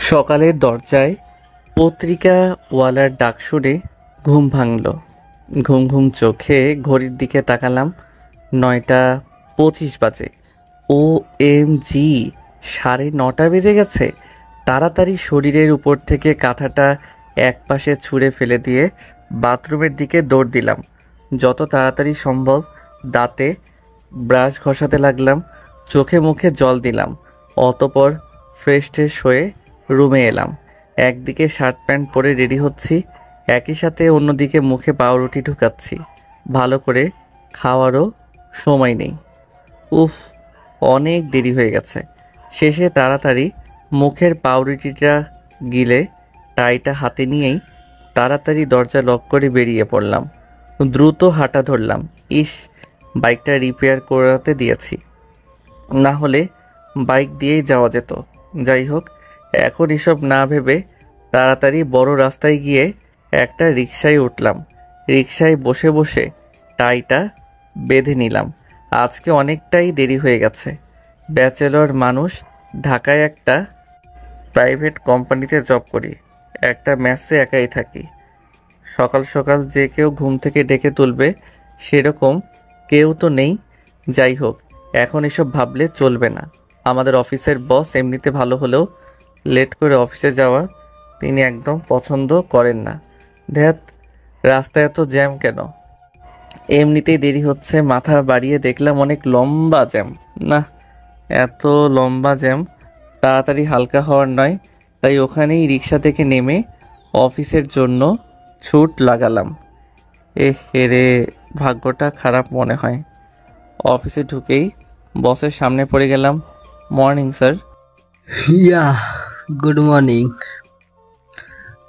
সকালে দরজায় পত্রিকাওয়ালার ডাক শুনে ঘুম ভাঙল। ঘুম ঘুম চোখে ঘড়ির দিকে তাকালাম, 9টা 25 বাজে। ও এম জি, 9:30 বেজে গেছে। তাড়াতাড়ি শরীরের উপর থেকে কাঁথাটা একপাশে ছুঁড়ে ফেলে দিয়ে বাথরুমের দিকে দৌড় দিলাম। যত তাড়াতাড়ি সম্ভব দাঁতে ব্রাশ ঘষাতে লাগলাম, চোখে মুখে জল দিলাম। অতপর ফ্রেশ ট্রেশ হয়ে রুমে এলাম। একদিকে শার্ট প্যান্ট পরে রেডি হচ্ছি, একই সাথে অন্যদিকে মুখে পাউরুটি ঢুকাচ্ছি। ভালো করে খাওয়ারও সময় নেই। উফ, অনেক দেরি হয়ে গেছে। শেষে তাড়াতাড়ি মুখের পাউরুটিটা গিলে টাইটা হাতে নিয়েই তাড়াতাড়ি দরজা লক করে বেরিয়ে পড়লাম। দ্রুত হাঁটা ধরলাম। ইস, বাইকটা রিপেয়ার করাতে দিয়েছি, না হলে বাইক দিয়েই যাওয়া যেত। যাই হোক, এখন এসব না ভেবে তাড়াতাড়ি বড় রাস্তায় গিয়ে একটা রিকশায় উঠলাম। রিকশায় বসে বসে টাইটা বেঁধে নিলাম। আজকে অনেকটাই দেরি হয়ে গেছে। ব্যাচেলর মানুষ, ঢাকায় একটা প্রাইভেট কোম্পানিতে জব করি, একটা মেসে একাই থাকি। সকাল সকাল যে কেউ ঘুম থেকে ডেকে তুলবে সেরকম কেউ তো নেই। যাই হোক, এখন এসব ভাবলে চলবে না। আমাদের অফিসের বস এমনিতে ভালো হলেও লেট করে অফিসে যাওয়া তিনি একদম পছন্দ করেন না। ধ্যাত, রাস্তায় এত জ্যাম কেন? এমনিতেই দেরি হচ্ছে, মাথা বাড়িয়ে দেখলাম অনেক লম্বা জ্যাম। না, এত লম্বা জ্যাম তাড়াতাড়ি হালকা হওয়ার নয়। তাই ওখানেই রিক্সা থেকে নেমে অফিসের জন্য ছুট লাগালাম। রে, ভাগ্যটা খারাপ মনে হয়। অফিসে ঢুকেই বসের সামনে পড়ে গেলাম। Morning sir. Yeah, good morning.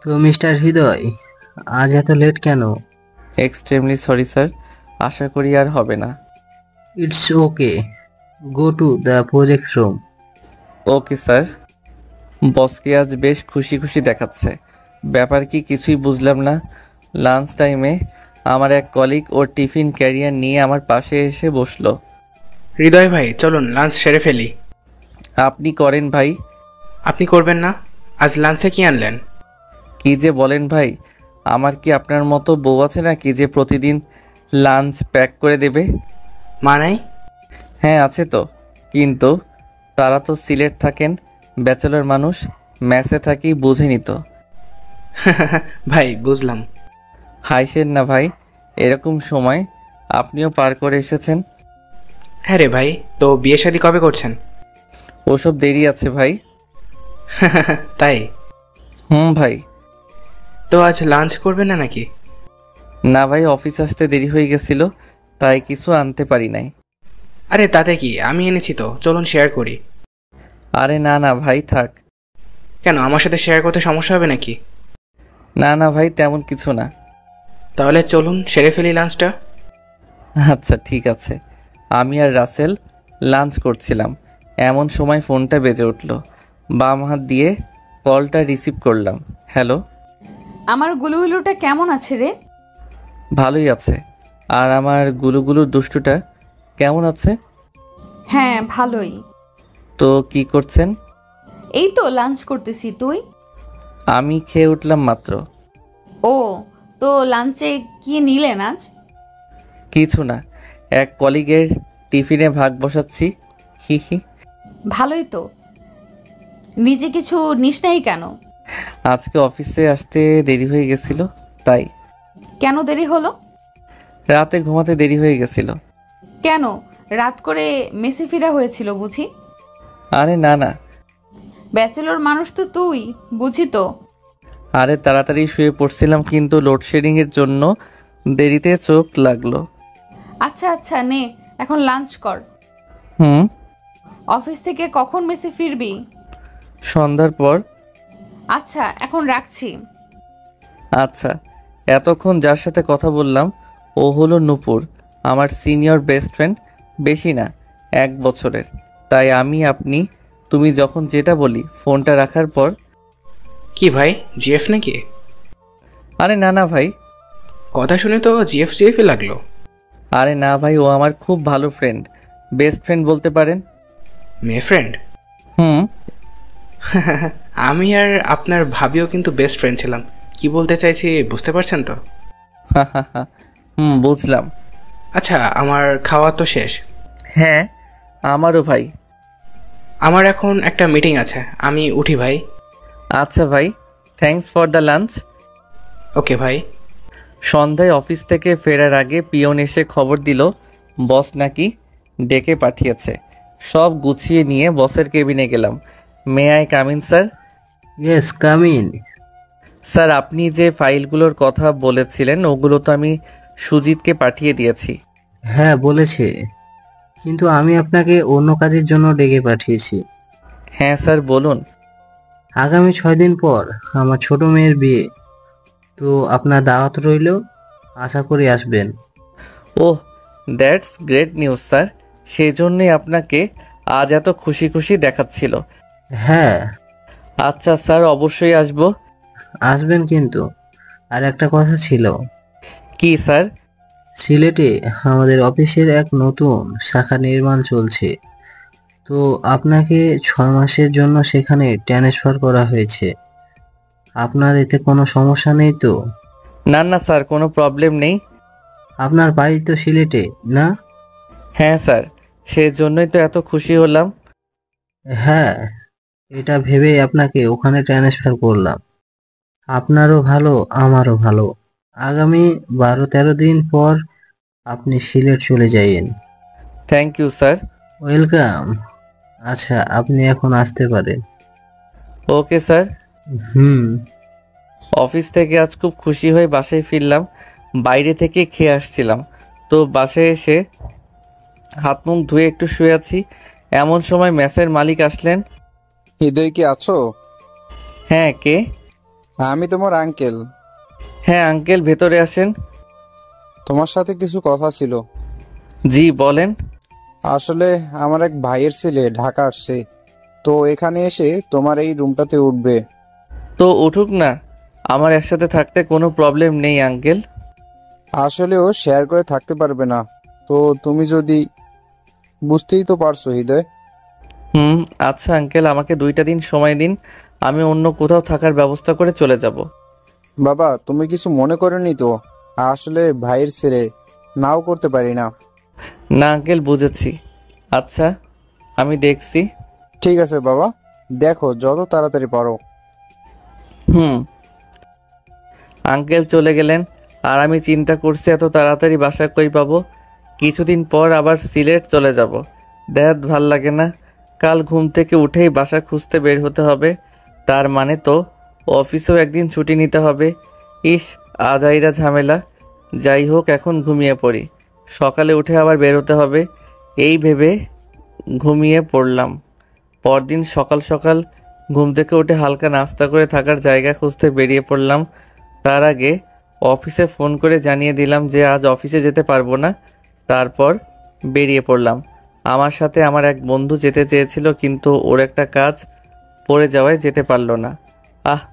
তো মিস্টার হৃদয়, আজ এত লেট কেন? এক্সট্রিমলি সরি স্যার, আশা করি আর হবে না। It's okay, go to the project room. Okay sir. বসকে আজ বেশ খুশি খুশি দেখাচ্ছে। ব্যাপার কি কিছুই বুঝলাম না। লাঞ্চ টাইমে আমার এক কলিগ ওর টিফিন ক্যারিয়ার নিয়ে আমার পাশে এসে বসলো। হৃদয় ভাই, চলুন লাঞ্চ সেরে ফেলি। আপনি করেন ভাই। আপনি করবেন না? আজ লাঞ্চে কি আনলেন? কি যে বলেন ভাই, আমার কি আপনার মতো বউ আছে নাকি যে প্রতিদিন লাঞ্চ প্যাক করে দেবে? মানে? হ্যাঁ আছে তো, কিন্তু তারা তো সিলেট থাকেন, ব্যাচেলর মানুষ, মেসে থাকি, বুঝেনি তো। ভাই বুঝলাম। হাইসেন না ভাই, এরকম সময় আপনিও পার করে এসেছেন। হ্যাঁ রে ভাই, তো বিয়ে শাদী কবে করছেন? ওসব দেরি আছে ভাই। তাই? ভাই। তো আজ লাঞ্চ করবেন না নাকি? না ভাই, অফিস আসতে দেরি হয়ে গেছিল, তাই কিছু আনতে পারি নাই। আরে তাতে কি, আমি এনেছি তো, চলুন শেয়ার করি। আরে না না ভাই, থাক। কেন, আমার সাথে শেয়ার করতে সমস্যা হবে নাকি? না না ভাই, তেমন কিছু না। তাহলে চলুন সেরে ফেলি লাঞ্চটা। আচ্ছা ঠিক আছে। আমি আর রাসেল লাঞ্চ করছিলাম, এমন সময় ফোনটা বেজে উঠল। বাম হাত দিয়ে কলটা রিসিভ করলাম। হ্যালো। আমার গুলুগুলুটা কেমন আছে রে? ভালোই আছে। আর আমার গুলুগুলু দুষ্টুটা কেমন আছে? হ্যাঁ ভালোই। তো কি করছেন? এই তো লাঞ্চ করতেছি, তুই? আমি খেয়ে উঠলাম মাত্র। ও, তো লাঞ্চে কি নিলেন আজ? কিছু না, এক কলিগের টিফিনে ভাগ বসাচ্ছি। হি হি। ভালোই তো, নিজে কিছু নিস নাই কেন? আজকে অফিসে আসতে দেরি হয়ে গেছিল, তাই। কেন দেরি হলো? রাতে ঘুমাতে দেরি হয়ে গেছিল। কেন, রাত করে মেসে ফেরা হয়েছিল বুঝি? আরে না না। ব্যাচেলর মানুষ তো তুই, বুঝি তো। আরে তাড়াতাড়ি শুয়ে পড়ছিলাম, কিন্তু লোডশেডিংয়ের জন্য দেরিতে চোখ লাগলো। আচ্ছা আচ্ছা, নে এখন লাঞ্চ কর। হুম। অফিস থেকে কখন মেসে ফিরবি? সন্ধ্যার পর। আচ্ছা এখন রাখছি। আচ্ছা। এতক্ষণ যার সাথে কথা বললাম ও হলো নূপুর, আমার সিনিয়র বেস্ট ফ্রেন্ড। বেশি না, 1 বছরের। তাই আমি আপনি তুমি যখন যেটা বলি ফোনটা রাখার পর। কি ভাই, জিএফ নাকি? আরে না না ভাই। কথা শুনে তো জিএফ জিএফই লাগলো। আরে না ভাই, ও আমার খুব ভালো ফ্রেন্ড, বেস্ট ফ্রেন্ড বলতে পারেন। মেয়ে ফ্রেন্ড? হুম। আমি আর আপনার ভাবিও কিন্তু বেস্ট ফ্রেন্ড ছিলাম। কি বলতে চাইছি বুঝতে পারছেন তো? বুঝলাম। আচ্ছা, আমার খাওয়া তো শেষ। হ্যাঁ, আমারও ভাই। আমার এখন একটা মিটিং আছে, আমি উঠি ভাই। আচ্ছা ভাই, থ্যাঙ্কস ফর দ্য লাঞ্চ। ওকে ভাই। সন্ধ্যায় অফিস থেকে ফেরার আগে পিয়ন এসে খবর দিল বস নাকি ডেকে পাঠিয়েছে। সব গুছিয়ে নিয়ে বসের কেবিনে গেলাম। May I come in sir? Yes, come in. Sir, আপনি যে ফাইলগুলোর কথা বলেছিলেন ওগুলো তো আমি সুজিতকে পাঠিয়ে দিয়েছি। হ্যাঁ বলেছে, কিন্তু আমি আপনাকে অন্য কাজের জন্য ডেকে পাঠিয়েছি। হ্যাঁ স্যার, বলুন। আগামী 6 দিন পর আমার ছোট মেয়ের বিয়ে, তো আপনার দাওয়াত রইল, আশা করি আসবেন। ওহ, দ্যাটস গ্রেট নিউজ স্যার। সেই জন্যই আপনাকে আজ এত খুশি খুশি দেখাচ্ছিল। হ্যাঁ আচ্ছা স্যার, অবশ্যই আসবো। আসবেন, কিন্তু আর একটা কথা ছিল। কি স্যার? সিলেটে আমাদের অফিসের এক নতুন শাখা নির্মাণ চলছে, তো আপনাকে 6 মাসের জন্য সেখানে ট্রান্সফার করা হয়েছে। আপনার এতে কোনো সমস্যা নেই তো? না না স্যার, কোনো প্রবলেম নেই। আপনার বাড়ি তো সিলেটে, না? হ্যাঁ স্যার, সেজন্যই তো এত খুশি হলাম। হ্যাঁ, এটা ভেবেই আপনাকে ওখানে ট্রান্সফার করলাম। আপনারও ভালো, আমারও ভালো। আগামী 12-13 দিন পর আপনি সিলেট চলে যাইয়েন। Thank you sir. ওয়েলকাম। আচ্ছা, আপনি এখন আসতে পারেন। Okay sir. হুম। অফিস থেকে আজ খুব খুশি হয়ে বাসায় ফিরলাম। বাইরে থেকে খেয়ে আসছিলাম, তো বাসায় এসে হাত মুখ ধুয়ে একটু শুয়ে আছি। এমন সময় মেসের মালিক আসলেন। হৃদয় কি আছো? হ্যাঁ, কে? আমি তোমার আঙ্কেল। হ্যাঁ আঙ্কেল, ভেতরে আসেন। তোমার সাথে কিছু কথা ছিল। জি বলেন। আসলে আমার এক ভাইয়ের ছেলে ঢাকা আসছে, তো এখানে এসে তোমার এই রুমটাতে উঠবে। তো উঠুক না, আমার একসাথে থাকতে কোনো প্রবলেম নেই আঙ্কেল। আসলে ও শেয়ার করে থাকতে পারবে না, তো তুমি যদি, বুঝতেই তো পারছো হৃদয়। হুম, আচ্ছা আঙ্কেল, আমাকে 2টা দিন সময় দিন, আমি অন্য কোথাও থাকার ব্যবস্থা করে চলে যাব। বাবা, তুমি কিছু মনে করোনি তো? আসলে ভাইয়ের ছেলে, নাও করতে পারি না। না আঙ্কেল, বুঝেছি। আচ্ছা, আমি দেখছি। ঠিক আছে বাবা, দেখো যত তাড়াতাড়ি পারো। হুম। আঙ্কেল চলে গেলেন, আর আমি চিন্তা করছি এত তাড়াতাড়ি বাসা কই পাবো। কিছুদিন পর আবার সিলেট চলে যাব। দেখ, ভাল লাগে না। কাল ঘুম থেকে উঠেই বাসা খুঁজতে বের হতে হবে। তার মানে তো অফিসেও একদিন ছুটি নিতে হবে। ইস, আজাইরা ঝামেলা। যাই হোক, এখন ঘুমিয়ে পড়ি, সকালে উঠে আবার বের হতে হবে। এই ভেবে ঘুমিয়ে পড়লাম। পরদিন সকাল সকাল ঘুম থেকে উঠে হালকা নাস্তা করে থাকার জায়গা খুঁজতে বেরিয়ে পড়লাম। তার আগে অফিসে ফোন করে জানিয়ে দিলাম যে আজ অফিসে যেতে পারবো না। তারপর বেরিয়ে পড়লাম। আমার সাথে আমার এক বন্ধু যেতে চেয়েছিল, কিন্তু ওর একটা কাজ পড়ে যাওয়ায় যেতে পারলো না।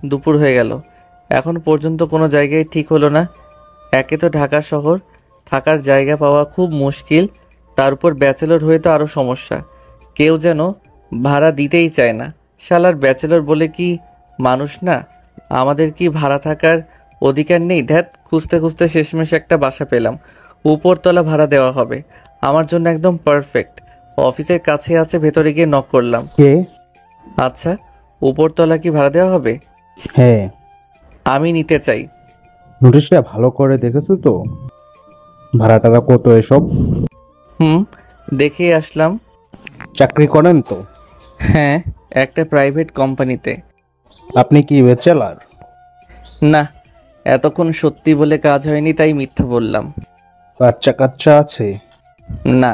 দুপুর হয়ে গেল, এখন পর্যন্ত কোনো জায়গায় ঠিক হলো না। একে তো ঢাকা শহর, থাকার জায়গা পাওয়া খুব মুশকিল, তার উপর ব্যাচেলর হয়ে তো আরও সমস্যা। কেউ যেন ভাড়া দিতেই চায় না। শালার ব্যাচেলর বলে কি মানুষ না? আমাদের কি ভাড়া থাকার অধিকার নেই? ধ্যাত, খুঁজতে খুঁজতে শেষমেশ একটা বাসা পেলাম। উপরতলা ভাড়া দেওয়া হবে, আমার জন্য একদম পারফেক্ট। অফিসের কাছে আছে, ভেতরে গিয়ে নক করলাম। কে? আচ্ছা, উপরতলা কি ভাড়া দেওয়া হবে? হ্যাঁ। আমি নিতে চাই। নোটিশটা ভালো করে দেখেছো তো? ভাড়া টাকা কত এসব? হুম, দেখেই আসলাম। চাকরি করেন তো? হ্যাঁ, একটা প্রাইভেট কোম্পানিতে। আপনি কি ব্যাচেলার? না, এতক্ষণ সত্যি বলে কাজ হয়নি, তাই মিথ্যা বললাম। বাচ্চা কাচ্চা আছে? না।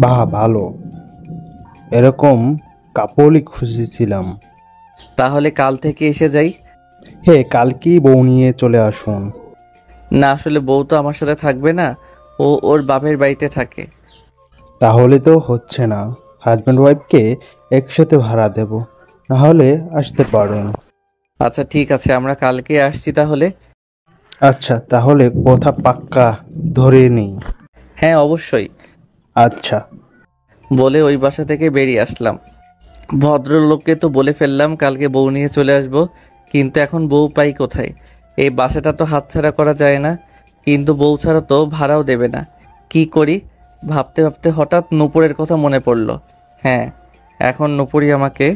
বাহ, ভালো। এরকম কাপড়ই খুঁজেছিলাম। তাহলে কাল থেকে এসে যাই? হ্যাঁ, কালকেই বউ নিয়ে চলে আসুন। না, আসলে বউ তো আমার সাথে থাকবে না, ও ওর বাপের বাড়িতে থাকে। তাহলে তো হচ্ছে না, হাজব্যান্ড ওয়াইফকে একসাথে ভাড়া দেব, নাহলে আসতে পারেন। আচ্ছা ঠিক আছে, আমরা কালকে আসছি তাহলে। আচ্ছা, তাহলে কথা পাক্কা ধরে নেই। হ্যাঁ অবশ্যই। আচ্ছা। বলে ওই বাসা থেকে বেরিয়ে আসলাম। ভদ্রলোককে তো বলে ফেললাম কালকে বউ নিয়ে চলে আসব, কিন্তু এখন বউ পাই কোথায়? এই বাসাটা তো হাতছাড়া করা যায় না, কিন্তু বউ ছাড়া তো ভাড়াও দেবে না। কি করি ভাবতে ভাবতে হঠাৎ নূপুরের কথা মনে পড়ল। হ্যাঁ, এখন নূপুরই আমাকে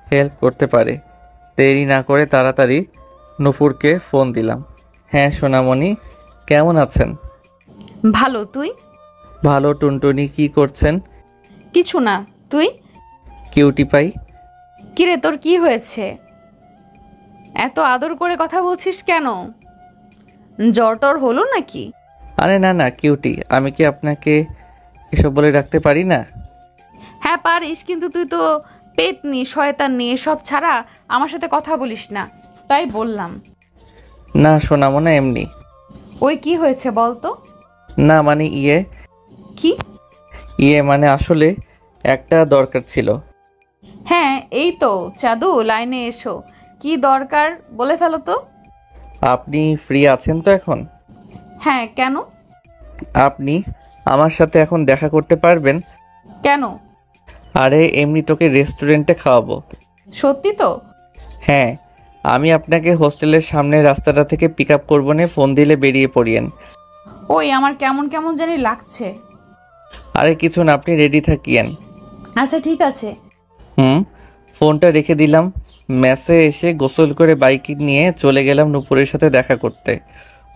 হেল্প করতে পারে। দেরি না করে তাড়াতাড়ি নূপুরকে ফোন দিলাম। হ্যাঁ সোনামণি, কেমন আছেন? ভালো, তুই? ভালো। টুনটুনি কি করছেন? কিছু না, তুই? Cutie pie. কিরে, তোর কি হয়েছে? এত আদর করে কথা বলছিস কেন? জ্বর টর হলো নাকি? আরে না না কিউটি, আমি কি আপনাকে এসব বলে রাখতে পারি না? হ্যাঁ পারিস, কিন্তু তুই তো পেতনি, শয়তানি, এসব ছাড়া আমার সাথে কথা বলিস না, তাই বললাম। না সোনামোনা, এমনি। ওই কি হয়েছে বলতো? না মানে কি? মানে আসলে একটা দরকার ছিল। হ্যাঁ এই তো চাঁদু, লাইনে এসো। কি দরকার বলে ফেলো তো। আপনি ফ্রি আছেন তো এখন? হ্যাঁ, কেন? আপনি আমার সাথে এখন দেখা করতে পারবেন? কেন? আরে এমনি তোকে রেস্টুরেন্টে খাওয়াবো। সত্যি তো? হ্যাঁ, আমি আপনাকে হোস্টেলের সামনের রাস্তাটা থেকে পিক আপ করবো নে, ফোন দিলে বেরিয়ে পড়িয়েন। ওই আমার কেমন কেমন জানি লাগছে। আরে কিছু না, আপনি রেডি থাকিয়েন। আচ্ছা ঠিক আছে। ফোনটা রেখে দিলাম। মেসে এসে গোসল করে বাইক নিয়ে চলে গেলাম নূপুরের সাথে দেখা করতে।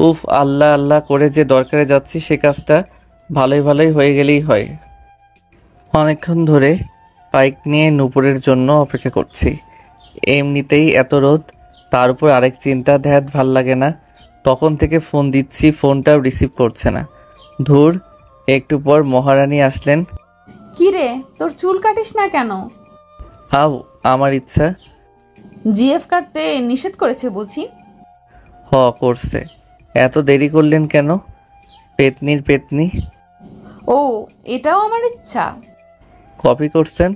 উফ, আল্লাহ আল্লাহ করে যে দরকারে যাচ্ছি সে কাজটা ভালোই ভালোই হয়ে গেলেই হয়। অনেকক্ষণ ধরে বাইক নিয়ে নূপুরের জন্য অপেক্ষা করছি। এমনিতেই এত রোদ, তার উপর আরেক চিন্তা, ধ্যাত ভাল লাগে না। তখন থেকে ফোন দিচ্ছি, ফোনটাও রিসিভ করছে না। ধুর। একটু পর মহারানী আসলেন। কি রে, তোর চুল কাটিস না কেন? আও, আমার ইচ্ছা। জিএফ কাটতে নিষেধ করেছে বুঝি? করছে। এত দেরি করলেন কেন? পেতনির পেতনি। ও, এটাও আমার ইচ্ছা? কপি করছেন?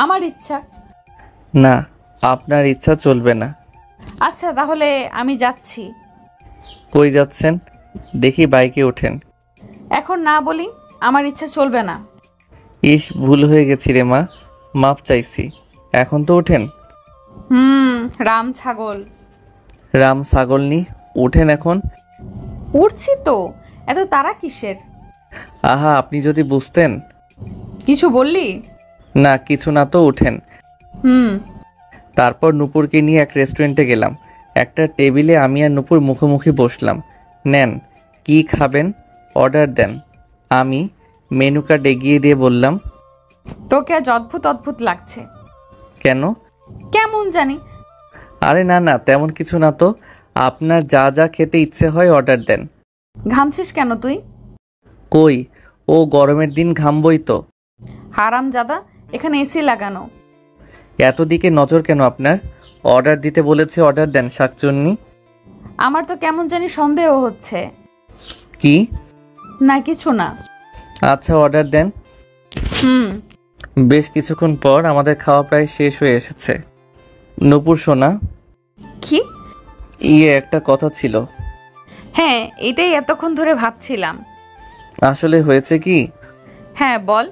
আমার ইচ্ছা। না, আপনার ইচ্ছা চলবে না। আচ্ছা তাহলে আমি যাচ্ছি। কই যাচ্ছেন? দেখি বাইকে ওঠেন। এখন না বলি, আমার ইচ্ছা চলবে না। ইস, ভুল হয়ে গেছি রে মা, মাপ চাইছি। এখন তো ওঠেন। রাম ছাগল। রাম ছাগলনি, ওঠেন এখন। উঠছি তো, এত তারা কিসের? আহা, আপনি যদি বুঝতেন। কিছু বললি? না কিছু না, তো ওঠেন। তারপর নূপুরকে নিয়ে এক রেস্টুরেন্টে গেলাম। একটা টেবিলে আমি আর নূপুর মুখোমুখি বসলাম। নেন, কি খাবেন অর্ডার দেন। আমি মেনু কার্ড এগিয়ে দিয়ে বললাম। তোকে আজ অদ্ভুত অদ্ভুত লাগছে। কেন? কেমন জানি। আরে না না, তেমন কিছু না তো। আপনার যা যা খেতে ইচ্ছে হয় অর্ডার দেন। ঘামছিস কেন তুই? কই, ও গরমের দিন ঘামবই তো। হারামজাদা, এখানে এসি লাগানো। এত দিকে নজর কেন আপনার? অর্ডার দিতে বলেছে, অর্ডার দেন শাকচুন্নি। আমার তো কেমন জানি সন্দেহ হচ্ছে। কি? না কিছু না। আচ্ছা অর্ডার দেন। বেশ কিছুক্ষণ পর আমাদের খাওয়া প্রায় শেষ হয়ে এসেছে। নূপুর সোনা, কি? একটা কথা ছিল। হ্যাঁ, এটাই এতক্ষণ ধরে ভাবছিলাম। আসলে হয়েছে কি? হ্যাঁ বল।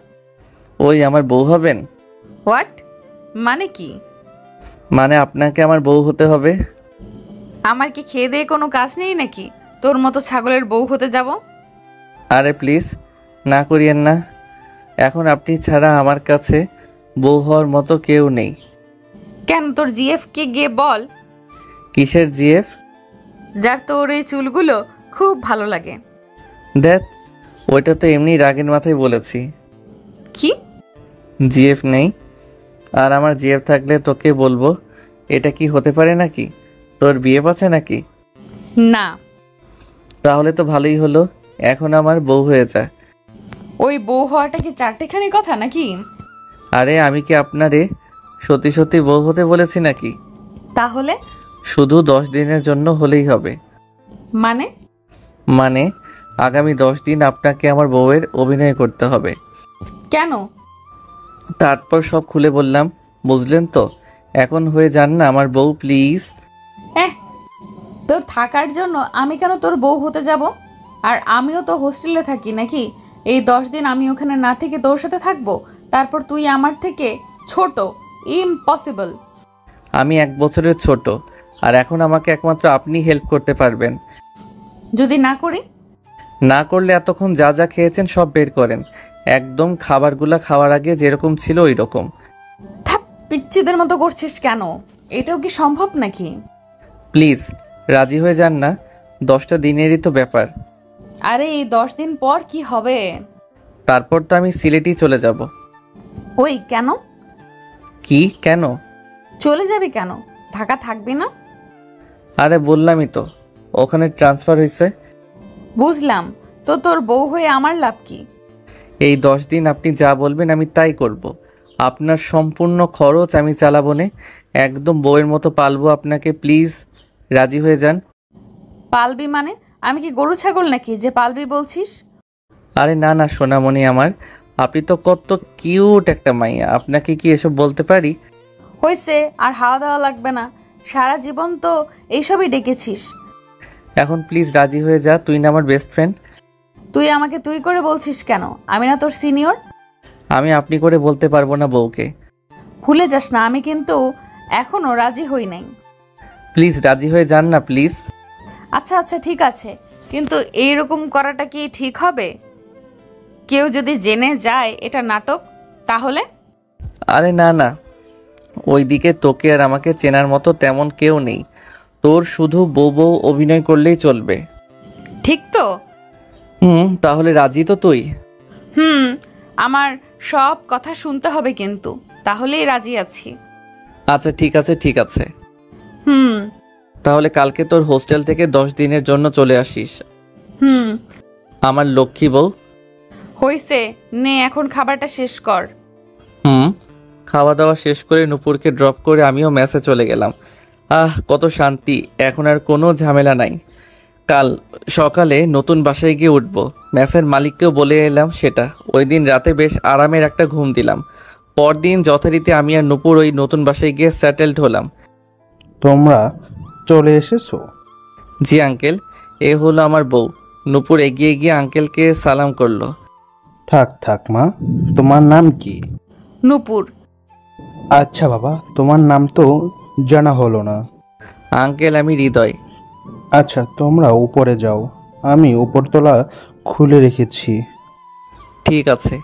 ওই আমার বউ হবেন। হোয়াট? মানে কি? মানে আপনাকে আমার বউ হতে হবে। আমার কি খেয়ে দিয়ে কোনো কাজ নেই নাকি তোর মতো ছাগলের বউ হতে যাব? আরে প্লিজ না করিয়েন না। এখন আপনি ছাড়া আমার কাছে বউ হওয়ার মতো কেউ নেই। কেন, তোর জিএফ কে গিয়ে বল। কিসের জিএফ? যার তোর এই চুলগুলো খুব ভালো লাগে। দেখ, ওইটা তো এমনি রাগের মাথায় বলেছি। কি? জিএফ নেই? আর আমার জিএফ থাকলে তোকে বলবো? এটা কি হতে পারে নাকি? তোর বিয়ে আছে নাকি? না। তাহলে তো ভালোই হলো, এখন আমার বউ হয়ে যা। ওই বউ হওয়াটা কি চারটেখানি কথা নাকি? আরে আমি কি আপনারে সত্যি সত্যি বউ হতে বলেছি নাকি? তাহলে? শুধু 10 দিনের জন্য হলেই হবে। মানে আগামী 10 দিন আপনাকে আমার বউয়ের অভিনয় করতে হবে। কেন? তারপর সব খুলে বললাম, বুঝলেন তো? এখন হয়ে যান না আমার বউ প্লিজ। তোর থাকার জন্য আমি কেন তোর বউ হতে যাব? আর আমিও তো হোস্টেলে থাকি নাকি? এই 10 দিন আমি ওখানে না থেকে তোর সাথে থাকবো, তারপর তুই আমার থেকে ছোট, ইম্পসিবল। আমি 1 বছরের ছোট, আর এখন আমাকে একমাত্র আপনি হেল্প করতে পারবেন। যদি না করি? না করলে এতক্ষণ যা যা খেয়েছেন সব বের করেন, একদম খাবারগুলা খাওয়ার আগে যেরকম ছিল ওই রকম। থাপ, পিচ্চিদের মতো করছিস কেন? এটাও কি সম্ভব নাকি? প্লিজ রাজি হয়ে যান না, 10টা দিনেরই তো ব্যাপার। আরে এই 10 দিন পর কি হবে? তারপর তো আমি সিলেটই চলে যাব। ওই কেন? কি কেন? চলে যাবি কেন? ঢাকা থাকবি না? আরে বললামই তো, ওখানে ট্রান্সফার হয়েছে। বুঝলাম, তো তোর বউ হয়ে আমার লাভ কি? এই 10 দিন আপনি যা বলবেন আমি তাই করব। আপনার সম্পূর্ণ খরচ আমি চালাবো নে, একদম বউয়ের মতো পালবো আপনাকে। প্লিজ রাজি হয়ে যান। পালবি মানে? আমি কি গরু ছাগল নাকি যে পালবি বলছিস? আরে না না সোনামণি আমার, আপনি তো কত কিউট একটা মাইয়া, আপনাকে কি এসব বলতে পারি? হয়েছে, আর হাওয়া দেওয়া লাগবে না। সারা জীবন তো এইসবই ডেকেছিস। এখন প্লিজ রাজি হয়ে যা, তুই না আমার বেস্ট ফ্রেন্ড। তুই আমাকে তুই করে বলছিস কেন? আমি না তোর সিনিয়র? আমি আপনি করে বলতে পারবো না বউকে। ভুলে যাস না, আমি কিন্তু এখনো রাজি হই নাই। প্লিজ রাজি হয়ে যান না প্লিজ। আচ্ছা আচ্ছা ঠিক আছে, কিন্তু এইরকম করাটা কি ঠিক হবে? কেউ যদি জেনে যায় এটা নাটক, তাহলে? আরে না না, ওইদিকে তোকে আর আমাকে চেনার মতো তেমন কেউ নেই, তোর শুধু বউ বউ অভিনয় করলেই চলবে। ঠিক তো? তাহলে রাজি তো তুই? আমার সব কথা শুনতে হবে কিন্তু, তাহলেই রাজি আছি। আচ্ছা ঠিক আছে ঠিক আছে। হুম তাহলে কালকে তোর হোস্টেল থেকে 10 দিনের জন্য চলে আসিস, হুম আমার লক্ষ্মী বউ। হইছে, নে এখন খাবারটা শেষ কর। খাওয়া দাওয়া শেষ করে নূপুরকে ড্রপ করে আমিও মেসে চলে গেলাম। কত শান্তি, এখন আর কোনো ঝামেলা নাই। কাল সকালে নতুন বাসায় গিয়ে উঠবো, মেসের মালিককেও বলে এলাম সেটা। ওই দিন রাতে বেশ আরামের একটা ঘুম দিলাম। পরদিন যথারীতি আমি আর নূপুর ওই নতুন বাসায় গিয়ে সেটেলড হলাম। তোমরা চলে এসেছো? জি আঙ্কেল, এ হলো আমার বউ। নূপুর এগিয়ে গিয়ে আঙ্কেলকে সালাম করলো। থাক থাক মা, তোমার নাম কি? নূপুর। আচ্ছা বাবা, তোমার নাম তো জানা হলো না। আঙ্কেল আমি হৃদয়। আচ্ছা তোমরা উপরে যাও, আমি উপরতলা খুলে রেখেছি। ঠিক আছে।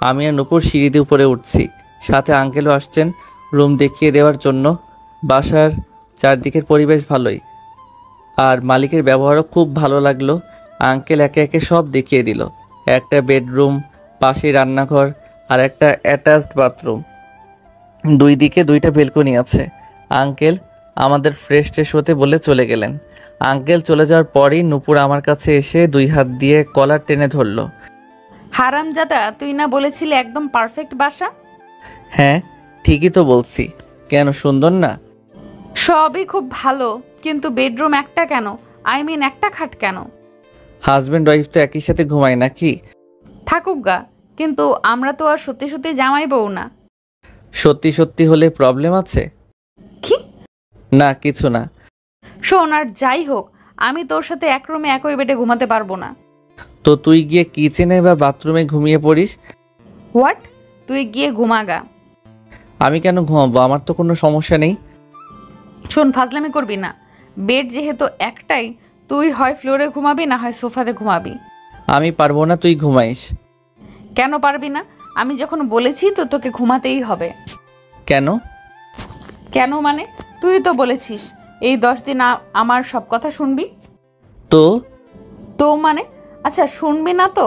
আমি আর নূপুর সিঁড়ি দিয়ে উপরে উঠছি, সাথে আঙ্কেলও আসছেন রুম দেখিয়ে দেওয়ার জন্য। বাসার চারদিকের পরিবেশ ভালোই, আর মালিকের ব্যবহারও খুব ভালো লাগলো। আঙ্কেল একে একে সব দেখিয়ে দিল। একটা বেডরুম, পাশেই রান্নাঘর, আর একটা অ্যাটাচড বাথরুম। 2 দিকে 2টা বেলকনি আছে। আঙ্কেল আমাদের ফ্রেশ ট্রেশ হতে বলে চলে গেলেন। আঙ্কেল চলে যাওয়ার পরই নূপুর আমার কাছে এসে 2 হাত দিয়ে কলার টেনে ধরলো। হারামজাদা, তুই না বলেছিলি একদম পারফেক্ট বাসা? হ্যাঁ ঠিকই তো বলছি, কেন সুন্দর না? সবই খুব ভালো, কিন্তু বেডরুম একটা কেন? আই মিন একটা খাট কেন? হাজব্যান্ড ওয়াইফ তো একই সাথে ঘুমায় নাকি? থাকুক গা, কিন্তু আমরা তো আর সত্যি সত্যি জামাই বউ না। সত্যি সত্যি হলে প্রবলেম আছে? কি? না কিছু না। শোন, আর যাই হোক, আমি তোর সাথে এক রুমে একই বেডে ঘুমাতে পারবো না। তো তুই গিয়ে কিচেনে বা বাথরুমে ঘুমিয়ে পড়িস। হোয়াট? তুই গিয়ে ঘুমাগা। আমি কেন ঘুমাবো? আমার তো কোনো সমস্যা নেই। শোন, ফাজলামি করবি না। বেড যেহেতু একটাই, তুই হয় ফ্লোরে ঘুমাবি না হয় সোফাতে ঘুমাবি। আমি পারবো না, তুই ঘুমাইস। কেন পারবি না? আমি যখন বলেছি তো তোকে ঘুমাতেই হবে। কেন? কেন মানে? তুই তো বলেছিস এই 10 দিন আমার সব কথা শুনবি। তো তো মানে? আচ্ছা শুনবি না তো?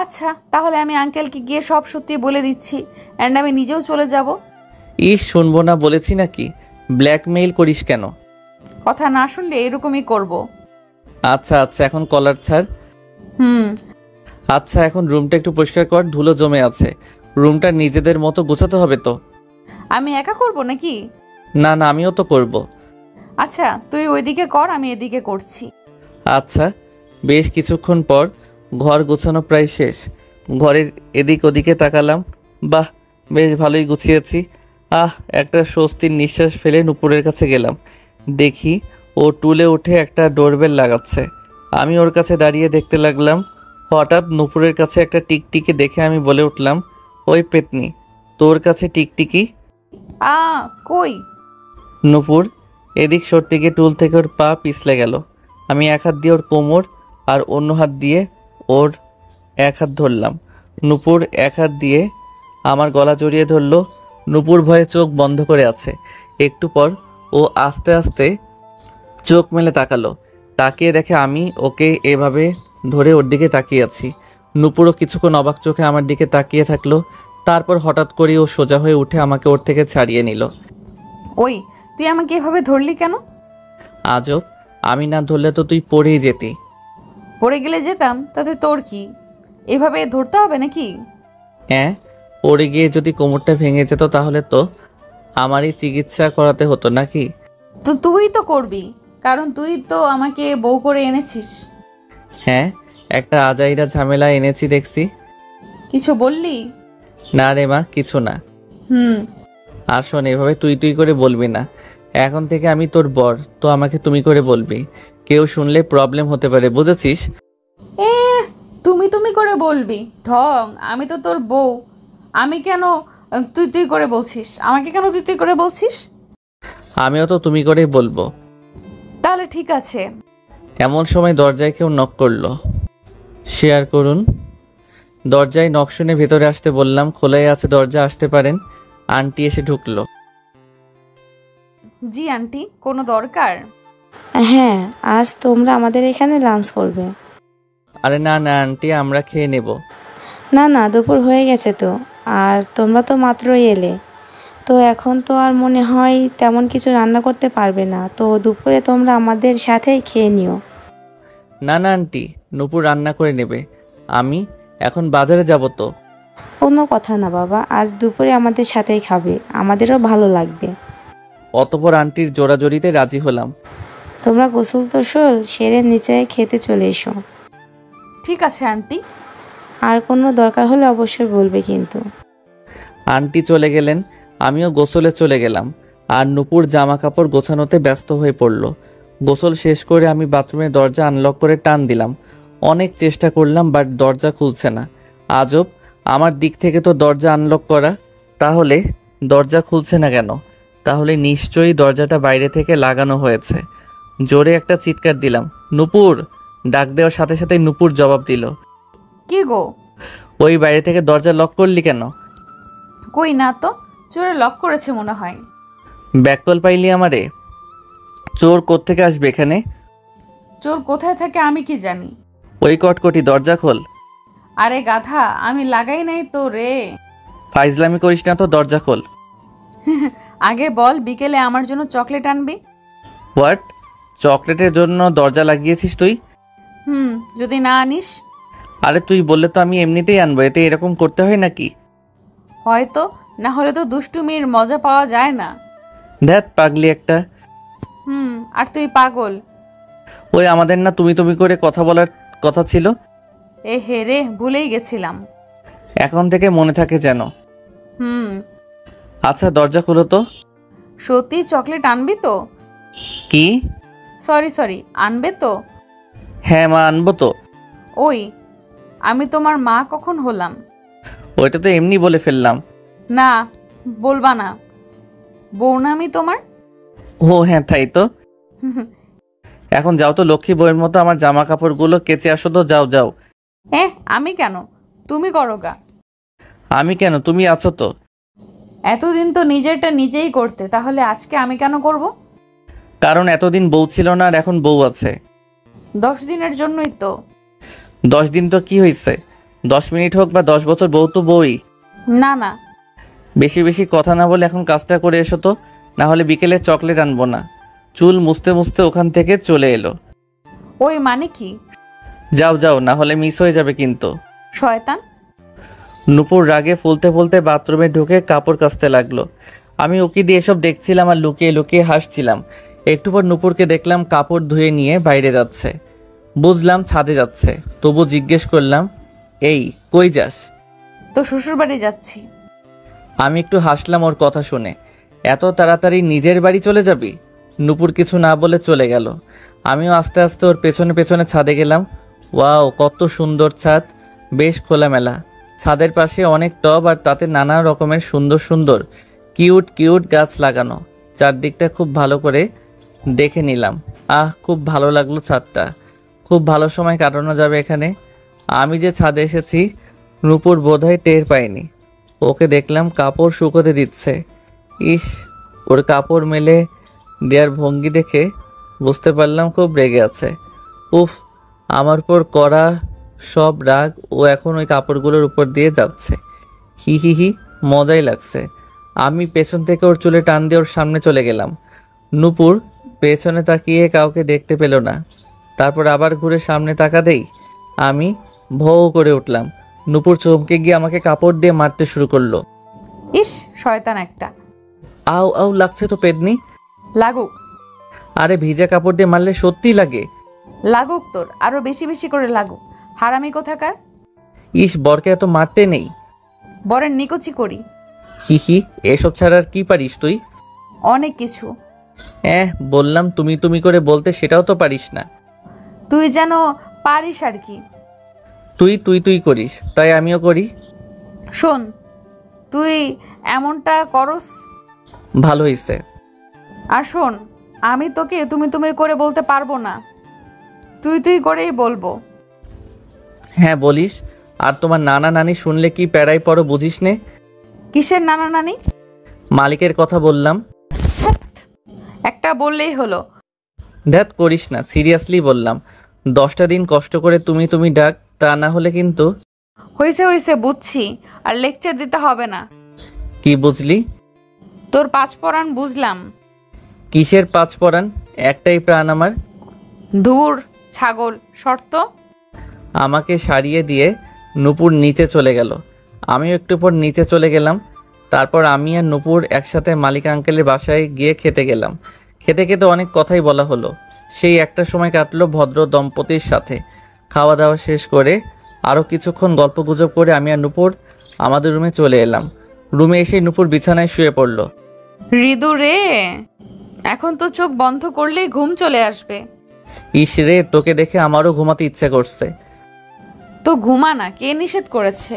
আচ্ছা তাহলে আমি আঙ্কেলকে গিয়ে সব সত্যি বলে দিচ্ছি, অ্যান্ড আমি নিজেও চলে যাব। শুনবো না বলেছি নাকি? ব্ল্যাকমেইল করিস কেন? কথা না শুনলে এরকমই করব। আচ্ছা আচ্ছা এখন কলার ছাড়। হুম আচ্ছা এখন রুমটা একটু পরিষ্কার কর, ধুলো জমে আছে। রুমটা নিজেদের মতো গোছাতে হবে তো। আমি একা করব নাকি? না না আমিও তো করব। আচ্ছা তুই ওইদিকে কর, আমি এদিকে করছি। আচ্ছা। বেশ কিছুক্ষণ পর ঘর গোছানো প্রায় শেষ। ঘরের এদিক ওদিকে তাকালাম, বাহ বেশ ভালোই গুছিয়েছি। একটা স্বস্তির নিঃশ্বাস ফেলে নুপুরের কাছে গেলাম। দেখি ও টুলে উঠে একটা ডোরবেল লাগাচ্ছে। আমি ওর কাছে দাঁড়িয়ে দেখতে লাগলাম। হঠাৎ নুপুরের কাছে একটা টিকটিকি দেখে আমি বলে উঠলাম, ওই পেতনি, তোর কাছে টিকটিকি? আ কই? নূপুর এদিক সরতে গিয়ে টুল থেকে ওর পা পিছলে গেল। আমি এক হাত দিয়ে ওর কোমর আর অন্য হাত দিয়ে ওর এক হাত ধরলাম। নূপুর এক হাত দিয়ে আমার গলা জড়িয়ে ধরলো। নূপুর ভয়ে চোখ বন্ধ করে আছে। একটু পর ও আস্তে আস্তে চোখ মেলে তাকালো। তাকিয়ে দেখে আমি ওকে এভাবে ধরে ওর দিকে তাকিয়ে আছি। নূপুরও কিছুক্ষণ অবাক চোখে আমার দিকে তাকিয়ে থাকলো। তারপর হঠাৎ করে ও সোজা হয়ে উঠে আমাকে ওর থেকে ছাড়িয়ে নিল। ওই, তুই আমাকে এভাবে ধরলি কেন? আজব, আমি না ধরলে তো তুই পড়েই যেতি। পড়ে গেলে যেতাম, তাতে তোর কি? এভাবে ধরতে হবে নাকি? হ্যাঁ, পড়ে গিয়ে যদি কোমরটা ভেঙে যেত তাহলে তো আমারই চিকিৎসা করাতে হতো নাকি? তো তুই তো করবি, কারণ তুই তো আমাকে বউ করে এনেছিস। হ্যাঁ, একটা আজাইরা ঝামেলা এনেছি দেখছি। কিছু বললি? না রে মা, কিছু না। হুম। আর শোন, এভাবে তুই তুই করে বলবি না। এখন থেকে আমি তোর বর, তো আমাকে তুমি করে বলবি। কেউ শুনলে প্রবলেম হতে পারে, বুঝেছিস? এ, তুমি তুমি করে বলবি ঢং? আমি তো তোর বউ। আমি কেন তুই তুই করে বলছিস? আমাকে কেন তুই তুই করে বলছিস? আমিও তো তুমি করেই বলবো। তাহলে ঠিক আছে। এমন সময় দরজায় কেউ নক করলো। শেয়ার করুন। দরজায় নক শুনে ভেতরে আসতে বললাম। খোলাই আছে দরজা, আসতে পারেন। আন্টি এসে ঢুকলো। জি আন্টি, কোনো দরকার? হ্যাঁ, আজ তোমরা আমাদের এখানে লাঞ্চ করবে। আরে না না আন্টি, আমরা খেয়ে নেব। না না, দুপুর হয়ে গেছে তো। আর তোমরা তো মাত্রই এলে, তো এখন তো আর মনে হয় তেমন কিছু রান্না করতে পারবে না, তো দুপুরে তোমরা আমাদের সাথেই খেয়ে নিও। না না আন্টি, নূপুর রান্না করে নেবে। আমি এখন বাজারে যাব তো। কোনো কথা না বাবা, আজ দুপুরে আমাদের সাথেই খাবে, আমাদেরও ভালো লাগবে। অতপর আন্টির জোড়াজড়িতে রাজি হলাম। তোমরা গোসল টোসল সেরে নিচে খেতে চলে এসো। ঠিক আছে আন্টি। আর কোনো দরকার হলে অবশ্যই বলবে কিন্তু। আন্টি চলে গেলেন, আমিও গোসলে চলে গেলাম। আর নূপুর জামা কাপড় গোছানোতে ব্যস্ত হয়ে পড়ল। গোসল শেষ করে আমি বাথরুমের দরজা আনলক করে টান দিলাম। অনেক চেষ্টা করলাম, বাট দরজা খুলছে না। আজব, আমার দিক থেকে তো দরজা আনলক করা, তাহলে দরজা খুলছে না কেন? তাহলে নিশ্চয়ই দরজাটা বাইরে থেকে লাগানো হয়েছে। জোরে একটা চিৎকার দিলাম, নূপুর! ডাক দেওয়ার সাথে সাথে নূপুর জবাব দিল। কি গো? ওই বাইরে থেকে দরজা লক করলি কেন? কই না তো, চোরে লক করেছে মনে হয়। ব্যাককল পাইলি আমারে? চোর কোত্থেকে আসবে এখানে? চোর কোথায় থাকে আমি কি জানি? ওই কটকটি, দরজা খোল। আরে গাধা, আমি লাগাই নাই তো রে। ফাইজলামি করিস না তো, দরজা খোল। আগে বল, বিকেলে আমার জন্য চকলেট আনবি। হোয়াট? চকলেটের জন্য দরজা লাগিয়েছিস তুই? যদি না আনিস? আরে তুই বললে তো আমি এমনিতেই আনবো, এতে এরকম করতে হয় নাকি? হয়তো, না হলে তো দুষ্টুমির মজা পাওয়া যায় না। ধ্যাত পাগলি একটা। আর তুই পাগল। ওই আমাদের না তুমি তুমি করে কথা বলার কথা ছিল। এ হে রে, ভুলেই গেছিলাম। এখন থেকে মনে থাকে যেন। আচ্ছা দরজা খোলো তো। সত্যি চকলেট আনবি তো? কি? সরি, আনবে তো? হ্যাঁ মা, আনবো তো। ওই, আমি তোমার মা কখন হলাম? ওইটা তো এমনি বলে ফেললাম। না, বলবা না। বউ না আমি তোমার? ও হ্যাঁ, তাই তো। এখন যাও তো, লক্ষ্মী বউয়ের মতো আমার জামা কাপড়গুলো কেচে আসো তো, যাও যাও। আমি কেন? তুমি করো গা। আমি কেন? তুমি আছো তো। এতদিন তো নিজেরটা নিজেই করতে, তাহলে আজকে আমি কেন করব? কারণ এতদিন বউ ছিল না, আর এখন বউ আছে। 10 দিনের জন্যই তো। 10 দিন তো কি হয়েছে? 10 মিনিট হোক বা 10 বছর, বউ তো বউই। না। বেশি বেশি কথা না বলে এখন কাজটা করে এসো তো, না হলে বিকেলে চকলেট আনবো না। চুল মুছতে মুছতে ওখান থেকে চলে এলো। ওই মানে কি? যাও যাও, না হলে মিস হয়ে যাবে কিন্তু। শয়তান। নূপুর রাগে ফুলতে ফুলতে বাথরুমে ঢুকে কাপড় কাচতে লাগলো। আমি উকি দিয়ে এসব দেখছিলাম আর লুকিয়ে লুকিয়ে হাসছিলাম। একটু পর নূপুরকে দেখলাম কাপড় ধুয়ে নিয়ে বাইরে যাচ্ছে। বুঝলাম ছাদে যাচ্ছে, তবু জিজ্ঞেস করলাম, এই কই যাস? তো শ্বশুর বাড়ি যাচ্ছি। আমি একটু হাসলাম ওর কথা শুনে। এত তাড়াতাড়ি নিজের বাড়ি চলে যাবি? নূপুর কিছু না বলে চলে গেল। আমিও আস্তে আস্তে ওর পেছনে পেছনে ছাদে গেলাম। ওয়াও, কত সুন্দর ছাদ, বেশ খোলামেলা। ছাদের পাশে অনেক টব, আর তাতে নানা রকমের সুন্দর সুন্দর কিউট কিউট গাছ লাগানো, চারদিকটা খুব ভালো করে দেখে নিলাম। খুব ভালো লাগলো ছাদটা, খুব ভালো সময় কাটানো যাবে এখানে। আমি যে ছাদে এসেছি নূপুর বোধহয় টের পায়নি। ওকে দেখলাম কাপড় শুকোতে দিচ্ছে। ইস, ওর কাপড় মেলে দেওয়ার ভঙ্গি দেখে বুঝতে পারলাম খুব রেগে আছে। উফ, আমার উপর করা সব রাগ ও এখন ওই কাপড়গুলোর উপর দিয়ে যাচ্ছে। হি হি হি, মজাই লাগছে। আমি পেছন থেকে ওর চুলে টান দিয়ে ওর সামনে চলে গেলাম। নূপুর পেছনে তাকিয়ে কাউকে দেখতে পেল না। তারপর আবার ঘুরে সামনে তাকাতেই আমি ভৌ করে উঠলাম। নূপুর চমকে গিয়ে আমাকে কাপড় দিয়ে মারতে শুরু করলো। ইস, শয়তান একটা। আউ আউ লাগছে তো পেদনি। লাগুক। আরে ভিজা কাপড় দিয়ে মারলে সত্যিই লাগে। লাগুক তোর, আরো বেশি বেশি করে লাগুক। হারামি কোথাকার। ইস, বরকে এত মারতে নেই। বরের নিকুচি করি। হি হি, এসব ছাড়া আর কি পারিস তুই? অনেক কিছু। বললাম তুমি তুমি করে বলতে, সেটাও তো পারিস না। তুই যেন পারিস আর কি। তুই তুই তুই করিস, তাই আমিও করি। শোন, তুই এমনটা করস। ভালো হয়েছে। আর শোন, আমি তোকে তুমি তুমি করে বলতে পারবো না, তুই তুই করেই বলবো। হ্যাঁ বলিস। আর তোমার নানা নানি শুনলে কি প্যারাই পড়ো বুঝিস নে। কিসের নানা নানি? মালিকের কথা বললাম। একটা বললেই হলো। ধ্যাত করিস না, সিরিয়াসলি বললাম। 10টা দিন কষ্ট করে তুমি তুমি ডাক, তা না হলে কিন্তু। হয়েছে হয়েছে, বুঝছি। আর লেকচার দিতে হবে না। কি বুঝলি? তোর পাঁচ পরাণ বুঝলাম। কিসের 5 পরাণ? একটাই প্রাণ আমার। ধুর ছাগল, শর্ত। আমাকে সারিয়ে দিয়ে নূপুর নিচে চলে গেল। আমিও একটু পর নিচে চলে গেলাম। তারপর আমি আর নূপুর একসাথে মালিক আঙ্কেলের বাসায় গিয়ে খেতে গেলাম। খেতে খেতে অনেক কথাই বলা হলো। সেই একটা সময় কাটলো ভদ্র দম্পতির সাথে। খাওয়া দাওয়া শেষ করে আরও কিছুক্ষণ গল্পগুজব করে আমি আর নূপুর আমাদের রুমে চলে এলাম। রুমে এসে নূপুর বিছানায় শুয়ে পড়ল। হৃদু রে, এখন তো চোখ বন্ধ করলেই ঘুম চলে আসবে। ইস রে, তোকে দেখে আমারও ঘুমাতে ইচ্ছে করছে। তো ঘুমা না, কে নিষেধ করেছে?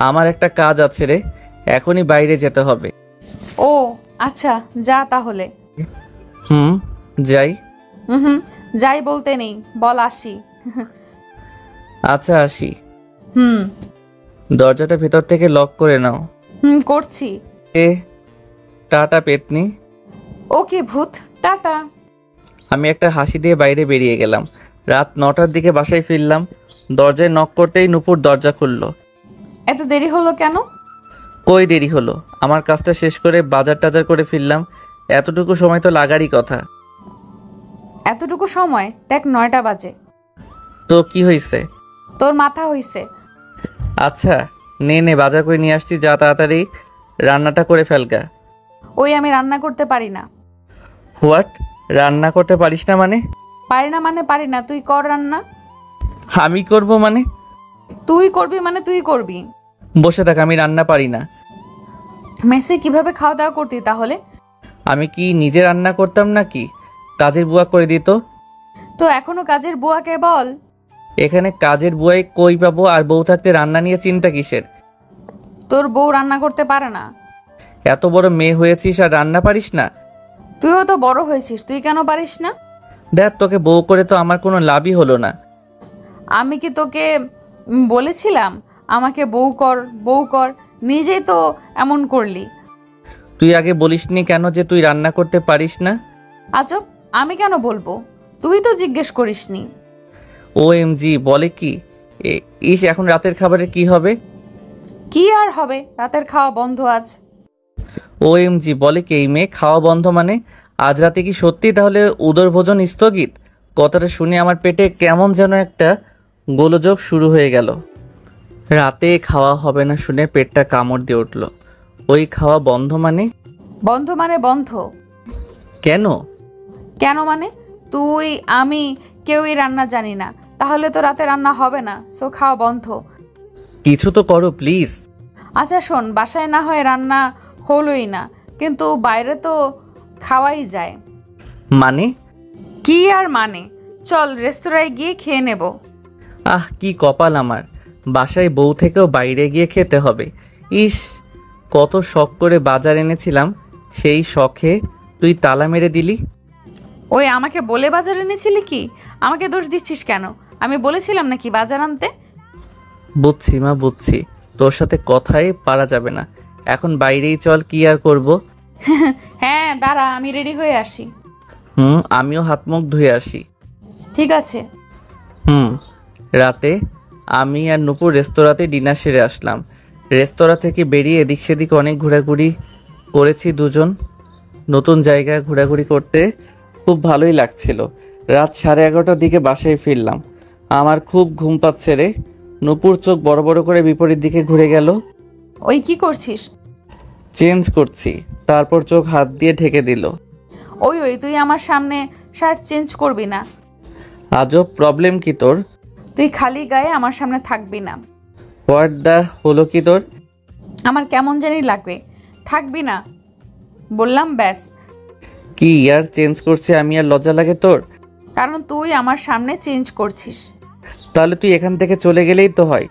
আমার একটা কাজ আছে রে, এখনই বাইরে যেতে হবে। ও আচ্ছা, যা তাহলে। যাই। হুম, যাই বলতে নেই, বল আসি। আচ্ছা আসি। হুম দরজাটা ভেতর থেকে লক করে নাও। করছি। টাটা পেতনি। ওকে ভূত, টাটা। আমি একটা হাসি দিয়ে বাইরে বেরিয়ে গেলাম। রাত 9টার দিকে বাসায় ফিরলাম। দরজায় নক করতেই নূপুর দরজা খুলল। এত দেরি হলো কেন? কই দেরি হলো, আমার কাজটা শেষ করে বাজার টাজার করে ফিরলাম। এতটুকু সময় তো লাগারই কথা। এতটুকু সময়? দেখ 9টা বাজে। তো কি হয়েছে? তোর মাথা হইছে। আচ্ছা নে বাজার করে নিয়ে আসছি, যা তাড়াতাড়ি রান্নাটা করে ফেলগা। ওই আমি রান্না করতে পারি না। হোয়াট? রান্না করতে পারিস না মানে? পারি না মানে পারি না, তুই কর রান্না। আমি করব মানে? তুই করবি মানে তুই করবি। বসে থাক, আমি রান্না পারি না। মেসে কিভাবে খাওয়া দাওয়া করতি তাহলে? আমি কি নিজে রান্না করতাম নাকি কাজের বুয়া করে দিত? তো এখনো কাজের বুয়াকে বল। এখানে কাজের বুয়াই কই পাবো, আর বউ থাকতে রান্না নিয়ে চিন্তা কিসের? তোর বউ রান্না করতে পারে না? এত বড় মেয়ে হয়েছিস আর রান্না পারিস না? তুইও তো বড় হয়েছিস, তুই কেন পারিস না? দেখ, তোকে বউ করে তো আমার কোনো লাভই হলো না। আমি কি তোকে বলেছিলাম আমাকে বউ কর বউ কর? নিজেই তো এমন করলি। তুই আগে বলিসনি কেন যে তুই রান্না করতে পারিস না? আজব, আমি কেন বলবো? তুই তো জিজ্ঞেস করিসনি। OMG, বলে কি? ইস, এখন রাতের খাবারের কি হবে? কি আর হবে, রাতের খাওয়া বন্ধ আজ। OMG, বলে কি এই মেয়ে? খাওয়া বন্ধ মানে আজ রাতে কি সত্যি তাহলে উদর ভোজন স্থগিত? কথাটা শুনে আমার পেটে কেমন যেন একটা গোলযোগ শুরু হয়ে গেল। রাতে খাওয়া হবে না শুনে পেটটা কামড় দিয়ে উঠল। ওই খাওয়া বন্ধ মানে? বন্ধ মানে বন্ধ। কেন? কেন মানে তুই আমি কেউই রান্না জানি না, তাহলে তো রাতে রান্না হবে না, সো খাওয়া বন্ধ। কিছু তো করো প্লিজ। আচ্ছা শোন, বাসায় না হয় রান্না হলোই না, কিন্তু বাইরে তো খাওয়াই যায়। মানে? কি আর মানে, চল রেস্তোরাঁয় গিয়ে খেয়ে নেব। কি কপাল আমার, বাসায় বউ থেকেও বাইরে গিয়ে খেতে হবে। ইস, কত শখ করে বাজার এনেছিলাম, সেই শখে তুই তালা মেরে দিলি। ওই আমাকে বলে বাজার এনেছিলি কি? আমাকে দোষ দিচ্ছিস কেন? আমি বলেছিলাম নাকি বাজার আনতে? বুঝছি মা, বুঝছি। তোর সাথে কথাই পারা যাবে না। এখন বাইরেই চল, কি আর করব। হ্যাঁ দাঁড়া, আমি রেডি হয়ে আসি। আমিও হাত মুখ ধুয়ে আসি। ঠিক আছে। রাতে আমি আর নুপুর রেস্তোরাঁতে ডিনার সেরে আসলাম। রেস্তোরাঁ থেকে বেরিয়ে এদিক সেদিক অনেক ঘোরাঘুরি করেছি দুজন। নতুন জায়গায় ঘোরাঘুরি করতে খুব ভালোই লাগছিল। রাত 11:30টার দিকে বাসায় ফিরলাম। আমার খুব ঘুম পাচ্ছে রে। নুপুর চোখ বড় বড় করে বিপরীত দিকে ঘুরে গেল। ওই কি করছিস? চেঞ্জ করছি। তারপর চোখ হাত দিয়ে ঢেকে দিল। ওই তুই আমার সামনে শার্ট চেঞ্জ করবি না। আজব, প্রবলেম কি তোর? তুই খালি গায়ে আমার সামনে থাকবি না। হোয়াট দা হলো কি তোর? আমার কেমন জানি লাগবে, থাকবি না বললাম, ব্যাস। কি ইয়ার চেঞ্জ করছে আমি আর লজ্জা লাগে তোর? কারণ তুই আমার সামনে চেঞ্জ করছিস। তাহলে তুই এখান থেকে চলে গেলেই তো হয়।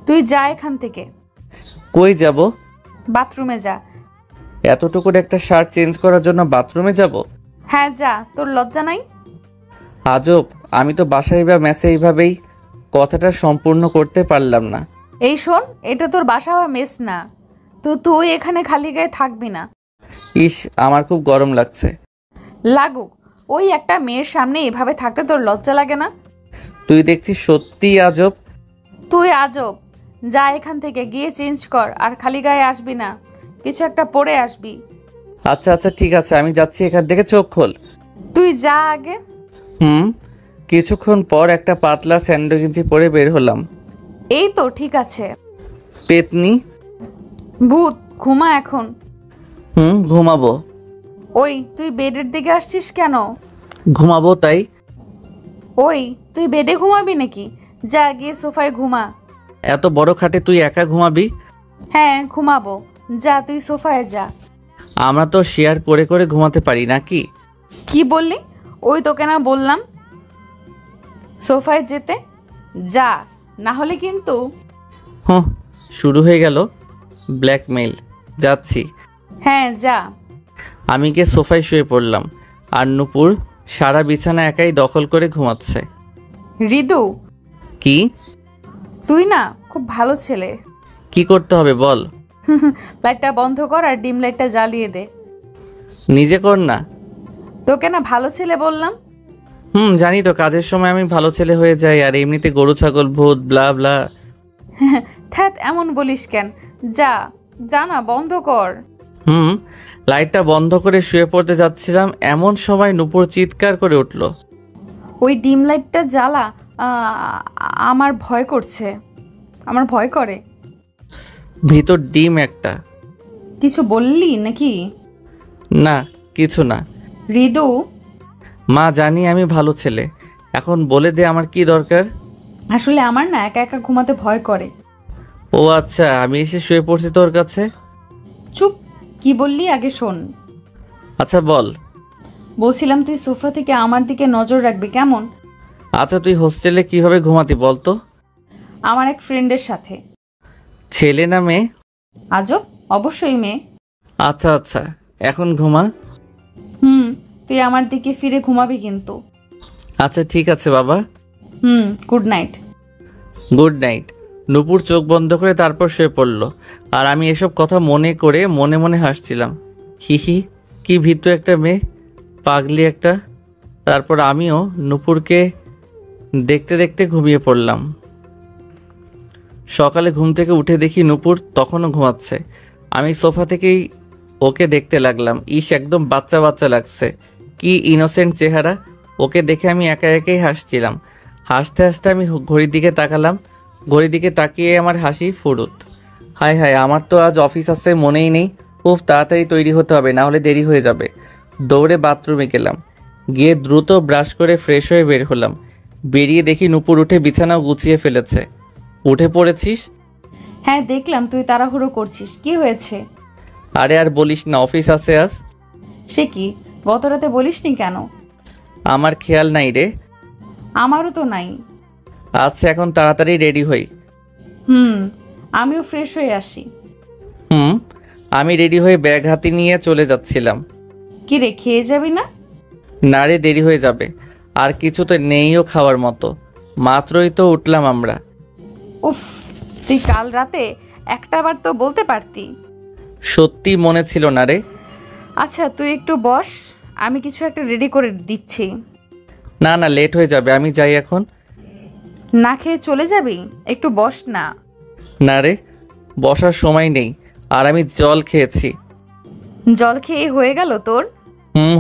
তুই যা এখান থেকে। কই যাব? বাথরুমে যা। এতটুকুর একটা শার্ট চেঞ্জ করার জন্য বাথরুমে যাব? হ্যাঁ যা, তোর লজ্জা নাই? আজব, আমি তো বাসায় বা মেসে এইভাবেই কথাটা সম্পূর্ণ করতে পারলাম না। এই শোন, এটা তোর বাসা বা মেস না, তো তুই এখানে খালি গায়ে থাকবি না। ইস, আমার খুব গরম লাগছে। লাগুক, ওই একটা মেয়ের সামনে এভাবে থাকতে তোর লজ্জা লাগে না? তুই দেখছিস সত্যিই আজব। তুই আজব। যা এখান থেকে, গিয়ে চেঞ্জ কর, আর খালি গায়ে আসবি না, কিছু একটা পরে আসবি। আচ্ছা আচ্ছা ঠিক আছে, আমি যাচ্ছি, এখান থেকে চোখ খোল। তুই যা আগে। কিছুক্ষণ পর একটা পাতলা স্যান্ডো গেঞ্জি পরে বের হলাম। এই তো ঠিক আছে। পেতনি ভূত, ঘুমা এখন। ঘুমাবো। ওই তুই বেডের দিকে আসছিস কেন? ঘুমাবো তাই। ওই তুই বেডে ঘুমাবি নাকি? যা গিয়ে সোফায় ঘুমা। এত বড় খাটে তুই একা ঘুমাবি? হ্যাঁ ঘুমাবো, যা তুই সোফায় যা। আমরা তো শেয়ার করে করে ঘুমাতে পারি নাকি? কি বললি? ওই তোকে না বললাম সোফায় যেতে, যা, না হলে কিন্তু। শুরু হয়ে গেল ব্ল্যাকমেইল। যাচ্ছি। হ্যাঁ যা। আমি গিয়ে সোফায় শুয়ে পড়লাম, আর নুপুর সারা বিছানা একাই দখল করে ঘুমাচ্ছে। হৃদু, কি? তুই না খুব ভালো ছেলে। কি করতে হবে বল? লাইটটা বন্ধ কর আর ডিম লাইটটা জ্বালিয়ে দে। নিজে কর না। তোকে না ভালো ছেলে বললাম। জানি তো, কাজের সময় আমি ভালো ছেলে হয়ে যাই, আর এমনিতে গরু ছাগল ভূত ব্লা ব্লা। থ্যাত, এমন বলিস কেন? যা যা না, বন্ধ কর। লাইটটা বন্ধ করে শুয়ে পড়তে যাচ্ছিলাম, এমন সময় নুপুর চিৎকার করে উঠল। ওই ডিম লাইটটা জ্বালা। আমার ভয় করছে, আমার ভয় করে। ভিতর ডিম একটা। কিছু বললি নাকি? না, কিছু না। হৃদু, মা, জানি আমি ভালো ছেলে, এখন বলে দে আমার কি দরকার। আসলে আমার না একা একা ঘুমাতে ভয় করে। ও আচ্ছা, আমি এসে শুয়ে পড়ছি তোর কাছে। চুপ, কি বললি আগে শোন। আচ্ছা বল। বলছিলাম তুই সোফা থেকে আমার দিকে নজর রাখবি, কেমন? আচ্ছা, তুই হোস্টেলে কিভাবে ঘুমাতি বলতো? আমার এক ফ্রেন্ডের সাথে। ছেলে না মেয়ে? আজব, অবশ্যই মেয়ে। আচ্ছা আচ্ছা, এখন ঘুমা। তুই আমার দিকে ফিরে ঘুমাবি কিন্তু। আচ্ছা ঠিক আছে বাবা। Good night. Good night. Nupur চোখ বন্ধ করে তারপর শুয়ে পড়ল, আর আমি এসব কথা মনে করে মনে মনে হাসছিলাম। হিহি, কি ভীতু একটা মেয়ে, পাগলি একটা। তারপর আমিও নুপুরকে দেখতে দেখতে ঘুমিয়ে পড়লাম। সকালে ঘুম থেকে উঠে দেখি নুপুর তখনও ঘুমাচ্ছে। আমি সোফা থেকেই ওকে দেখতে লাগলাম। ইস, একদম বাচ্চা বাচ্চা লাগছে, কি ইনোসেন্ট চেহারা। ওকে দেখে আমি একা একাই হাসছিলাম। হাসতে হাসতে আমি ঘড়ির দিকে তাকালাম। ঘড়ির দিকে তাকিয়ে আমার হাসি ফুরুত। হায় হায়, আমার তো আজ অফিস আছে মনেই নেই। খুব তাড়াতাড়ি তৈরি হতে হবে, না হলে দেরি হয়ে যাবে। দৌড়ে বাথরুমে গেলাম, গিয়ে দ্রুত ব্রাশ করে ফ্রেশ হয়ে বের হলাম। বেরিয়ে দেখি নুপুর উঠে বিছানাও গুছিয়ে ফেলেছে। উঠে পড়েছিস? হ্যাঁ দেখলাম, তুই তাড়াহুড়ো করছিস, কি হয়েছে? আরে আর বলিস না, অফিস আছে আজ। সে কি, গত রাতে বলিসনি কেন? আমার খেয়াল নাই রে। আমারও তো নাই। আচ্ছা, এখন তাড়াতাড়ি রেডি হই। আমিও ফ্রেশ হয়ে আসি। আমি রেডি হয়ে ব্যাগ হাতে নিয়ে চলে যাচ্ছিলাম। কি রে, খেয়ে যাবি না? না রে, দেরি হয়ে যাবে। আর কিছু তো নেইও খাওয়ার মতো, মাত্রই তো উঠলাম আমরা। উফ, তুই কাল রাতে একটাবার তো বলতে পারতি। সত্যি মনে ছিল না রে। আচ্ছা তুই একটু বস, আমি কিছু একটা রেডি করে দিচ্ছি। না না, লেট হয়ে যাবে, আমি যাই এখন। না খেয়ে চলে যাবি? একটু বস না। না রে, বসার সময় নেই, আর আমি জল খেয়েছি। জল খেয়ে হয়ে গেল তোর?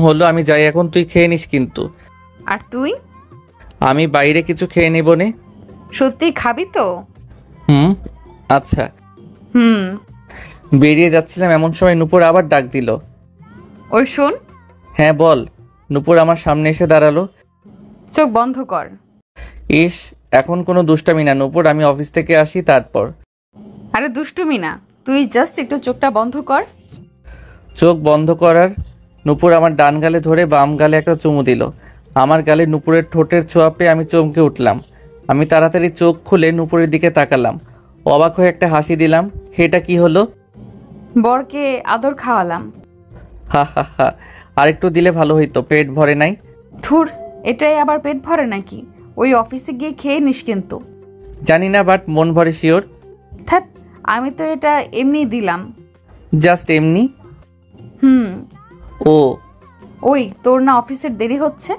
হলো, আমি যাই এখন, তুই খেয়ে নিস কিন্তু। আর তুই? আমি বাইরে কিছু খেয়ে নেব নে। সত্যি খাবি তো? আচ্ছা। হুম। বেরিয়ে যাচ্ছিলাম এমন সময় নূপুর আবার ডাক দিল। ওই শোন। হ্যাঁ বল। নূপুর আমার সামনে এসে দাঁড়ালো। চোখ বন্ধ কর। ইস, এখন কোনো দুষ্টামি না নূপুর, আমি অফিস থেকে আসি তারপর। আরে দুষ্টুমি না, তুই জাস্ট একটু চোখটা বন্ধ কর। চোখ বন্ধ করার নূপুর আমার ডান গালে ধরে বাম গালে একটা চুমু দিল। আমার গালে নূপুরের ঠোঁটের ছোঁয়া পেয়ে আমি চমকে উঠলাম। আমি তাড়াতাড়ি চোখ খুলে নূপুরের দিকে তাকালাম, অবাক হয়ে একটা হাসি দিলাম। এটা কি হলো? বরকে আদর খাওয়ালাম। হা হা হা, আরেকটু দিলে ভালো হইতো, পেট ভরে নাই। ধুর, এটাই আবার পেট ভরে নাকি? ওই অফিসে গিয়ে খেয়ে নিস কিন্তু। জানি না, বাট মন ভরে শিওর। ধ্যাৎ, আমি তো এটা এমনি দিলাম। জাস্ট এমনি? ও। ওই তোর না অফিসের দেরি হচ্ছে?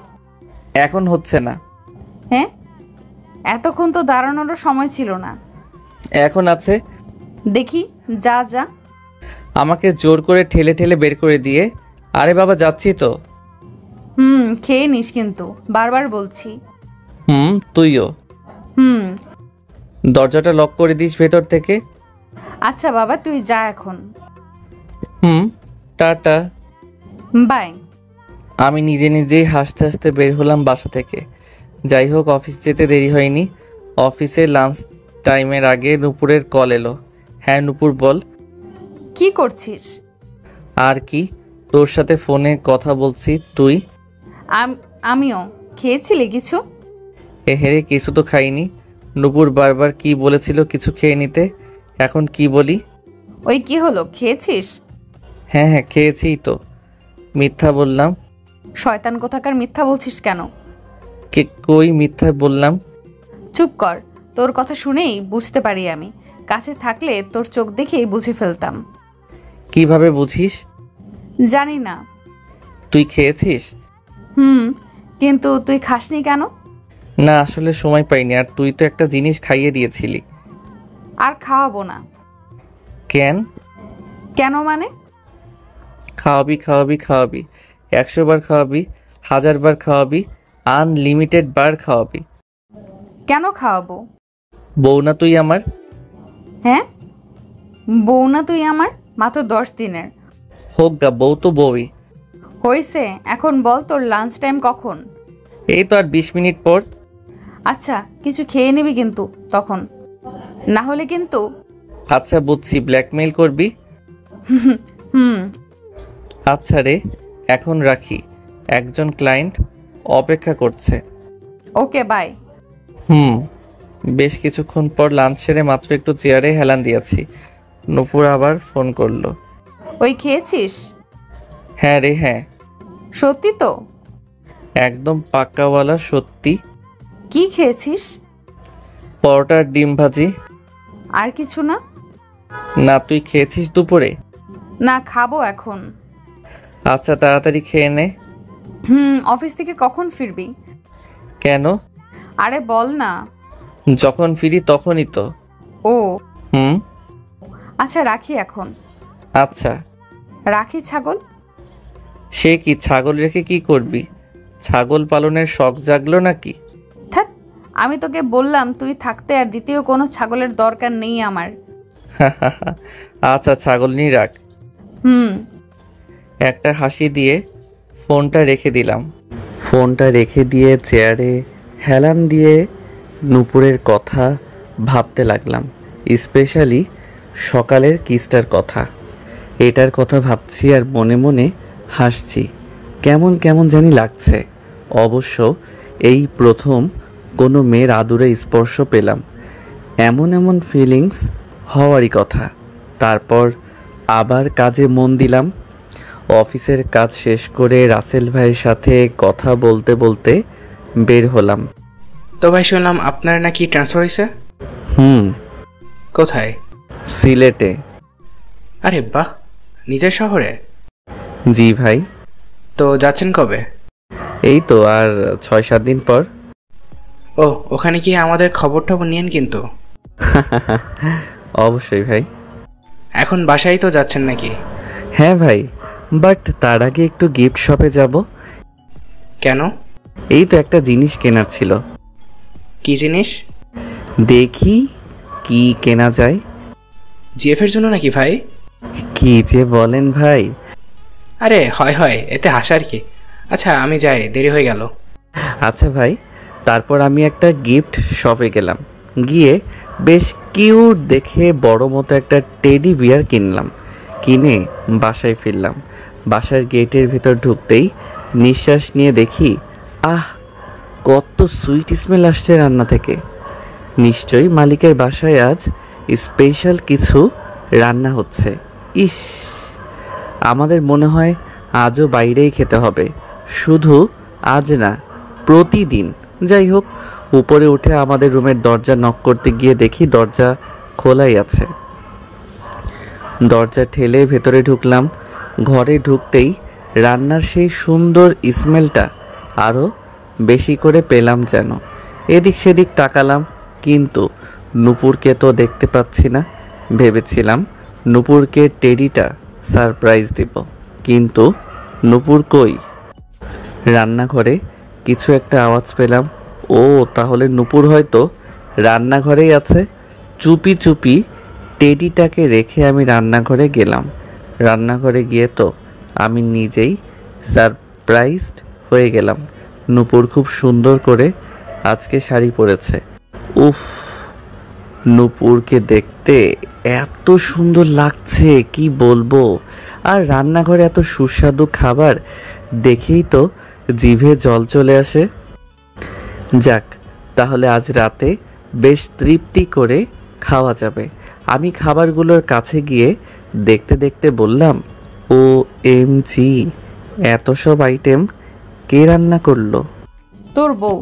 এখন হচ্ছে না। হ্যাঁ, এতক্ষণ তো দাঁড়ানোরও সময় ছিল না। এখন আছে। দেখি, যা যা। আমাকে জোর করে ঠেলে ঠেলে বের করে দিয়ে, আরে বাবা যাচ্ছি তো। খেয়ে নিস কিন্তু, বারবার বলছি। তুইও। দরজাটা লক করে দিস ভেতর থেকে। আচ্ছা বাবা, তুই যা এখন। টাটা। বাই। আমি নিজে নিজেই হাসতে হাসতে বের হলাম বাসা থেকে। যাই হোক, অফিস যেতে দেরি হয়নি। অফিসে লাঞ্চ টাইমের আগে নূপুরের কল এলো। হ্যাঁ নূপুর বল। কি করছিস? আর কি, তোর সাথে ফোনে কথা বলছি। তুই? আমিও। খেয়েছিলি কিছু? হেরে কিছু তো খাইনি। নূপুর বারবার কি বলেছিল কিছু খেয়ে নিতে, এখন কি বলি? ওই কি হলো, খেয়েছিস? হ্যাঁ হ্যাঁ, খেয়েছিই তো। মিথ্যা বললাম? শয়তান কোথাকার, মিথ্যা বলছিস কেন? কই মিথ্যা বললাম? চুপ কর, তোর কথা শুনেই বুঝতে পারি আমি। কাছে থাকলে তোর চোখ দেখেই বুঝে ফেলতাম। কিভাবে বুঝিস? জানি না। তুই খেয়েছিস? কিন্তু তুই খাসনি কেন? না, আসলে সময় পাইনি, আর তুই তো একটা জিনিস খাইয়ে দিয়েছিলি। আর খাওয়াবো না। কেন? কেন মানে? খাওয়াবি খাওয়াবি খাওয়াবি, 100 বার খাওয়াবি, 1000 বার খাওয়াবি, আনলিমিটেড বার খাওয়াবি। কেন খাওয়াবো? বউ না তুই আমার? হ্যাঁ, বউ না তুই আমার? মাত্র 10 দিনের। হোক গা, বউ তো বউই। হয়েছে, এখন বল তোর লাঞ্চ টাইম কখন? এই তো আর 20 মিনিট পর। আচ্ছা, কিছু খেয়ে নিবি কিন্তু তখন, না হলে কিন্তু। আচ্ছা বুঝছি, ব্ল্যাকমেইল করবি। আচ্ছা রে, এখন রাখি, একজন ক্লায়েন্ট অপেক্ষা করছে। Okay bye. বেশ কিছুক্ষণ পর লাঞ্চ সেরে মাত্র একটু চেয়ারে হেলান দিয়েছি, নূপুর আবার ফোন করলো। ওই খেয়েছিস? হ্যাঁ রে হ্যাঁ। সত্যি তো? একদম পাক্কাওয়ালা সত্যি। কি খেয়েছিস? পরোটার ডিম ভাজি। আর কিছু না? না, তুই খেয়েছিস দুপুরে? না, খাবো এখন। আচ্ছা তাড়াতাড়ি খেয়ে নে। অফিস থেকে কখন ফিরবি? কেন? আরে বল না। যখন ফিরি তখনই তো। ও। হুম। আচ্ছা রাখি এখন। আচ্ছা। রাখি ছাগল। সে কি, ছাগল রেখে কি করবি? ছাগল পালনের শখ জাগলো নাকি? থাক, আমি তোকে বললাম তুই থাকতে আর দ্বিতীয় কোনো ছাগলের দরকার নেই আমার। আচ্ছা ছাগল নিয়ে রাখ। একটা হাসি দিয়ে ফোনটা রেখে দিলাম। ফোনটা রেখে দিয়ে চেয়ারে হেলান দিয়ে নূপুরের কথা ভাবতে লাগলাম, স্পেশালি সকালের কিসটার কথা। এটার কথা ভাবছি আর মনে মনে হাসছি। কেমন কেমন জানি লাগছে। অবশ্য এই প্রথম কোনো মেয়ের আদুরে স্পর্শ পেলাম। এমন এমন ফিলিংস হওয়ারই কথা। তারপর আবার কাজে মন দিলাম। অফিসের কাজ শেষ করে রাসেল ভাইয়ের সাথে কথা বলতে বলতে বের হলাম। তো ভাই শুনলাম আপনার নাকি ট্রান্সফার হয়েছে? হুম, কোথায়? সিলেটে। আরে বাহ, নিজের শহরে? জি ভাই। তো যাচ্ছেন কবে? এই তো আর 6-7 দিন পর। ও, ওখানে গিয়ে আমাদের খবর টবর নিয়েন কিন্তু। অবশ্যই ভাই। এখন বাসায় তো যাচ্ছেন নাকি? হ্যাঁ ভাই, বাট তার আগে একটু গিফট শপে যাব। কেন? এই তো একটা জিনিস কেনার ছিল। কি জিনিস? দেখি কি কেনা যায়। জিএফ এর জন্য নাকি ভাই? কি যে বলেন ভাই। আরে হয় হয়, এতে হাসার কি। আচ্ছা আমি যাই, দেরি হয়ে গেল। আচ্ছা ভাই, তারপর আমি একটা গিফট শপে গেলাম। গিয়ে বেশ কিউট দেখে বড় মতো একটা টেডি বিয়ার কিনলাম। কিনে বাসায় ফিরলাম। বাসার গেটের ভেতর ঢুকতেই নিঃশ্বাস নিয়ে দেখি, আহ, কত সুইট স্মেল আসছে রান্না থেকে। নিশ্চয়ই মালিকের বাসায় আজ স্পেশাল কিছু রান্না হচ্ছে। ইস, আমাদের মনে হয় আজও বাইরেই খেতে হবে। শুধু আজ না, প্রতিদিন। যাই হোক, উপরে উঠে আমাদের রুমের দরজা নক করতে গিয়ে দেখি দরজা খোলাই আছে। দরজা ঠেলে ভেতরে ঢুকলাম। ঘরে ঢুকতেই রান্নার সেই সুন্দর স্মেলটা আরও বেশি করে পেলাম যেন। এদিক সেদিক তাকালাম, কিন্তু নূপুরকে তো দেখতে পাচ্ছি না। ভেবেছিলাম নূপুরকে টেডিটা সারপ্রাইজ দিব, কিন্তু নূপুর কই? রান্নাঘরে কিছু একটা আওয়াজ পেলাম। ও, তাহলে নূপুর হয়তো রান্নাঘরেই আছে। চুপি চুপি টেডিটাকে রেখে আমি রান্নাঘরে গেলাম। রান্নাঘরে গিয়ে তো আমি নিজেই সারপ্রাইজড হয়ে গেলাম। নূপুর খুব সুন্দর করে আজকে শাড়ি পরেছে। উফ, নূপুরকে দেখতে এত সুন্দর লাগছে কি বলবো। আর রান্নাঘরে এত সুস্বাদু খাবার দেখেই তো জিভে জল চলে আসে। যাক, তাহলে আজ রাতে বেশ তৃপ্তি করে খাওয়া যাবে। আমি খাবারগুলোর কাছে গিয়ে দেখতে দেখতে বললাম, ও এম জি, এত সব আইটেম কে রান্না করলো? তোর বউ।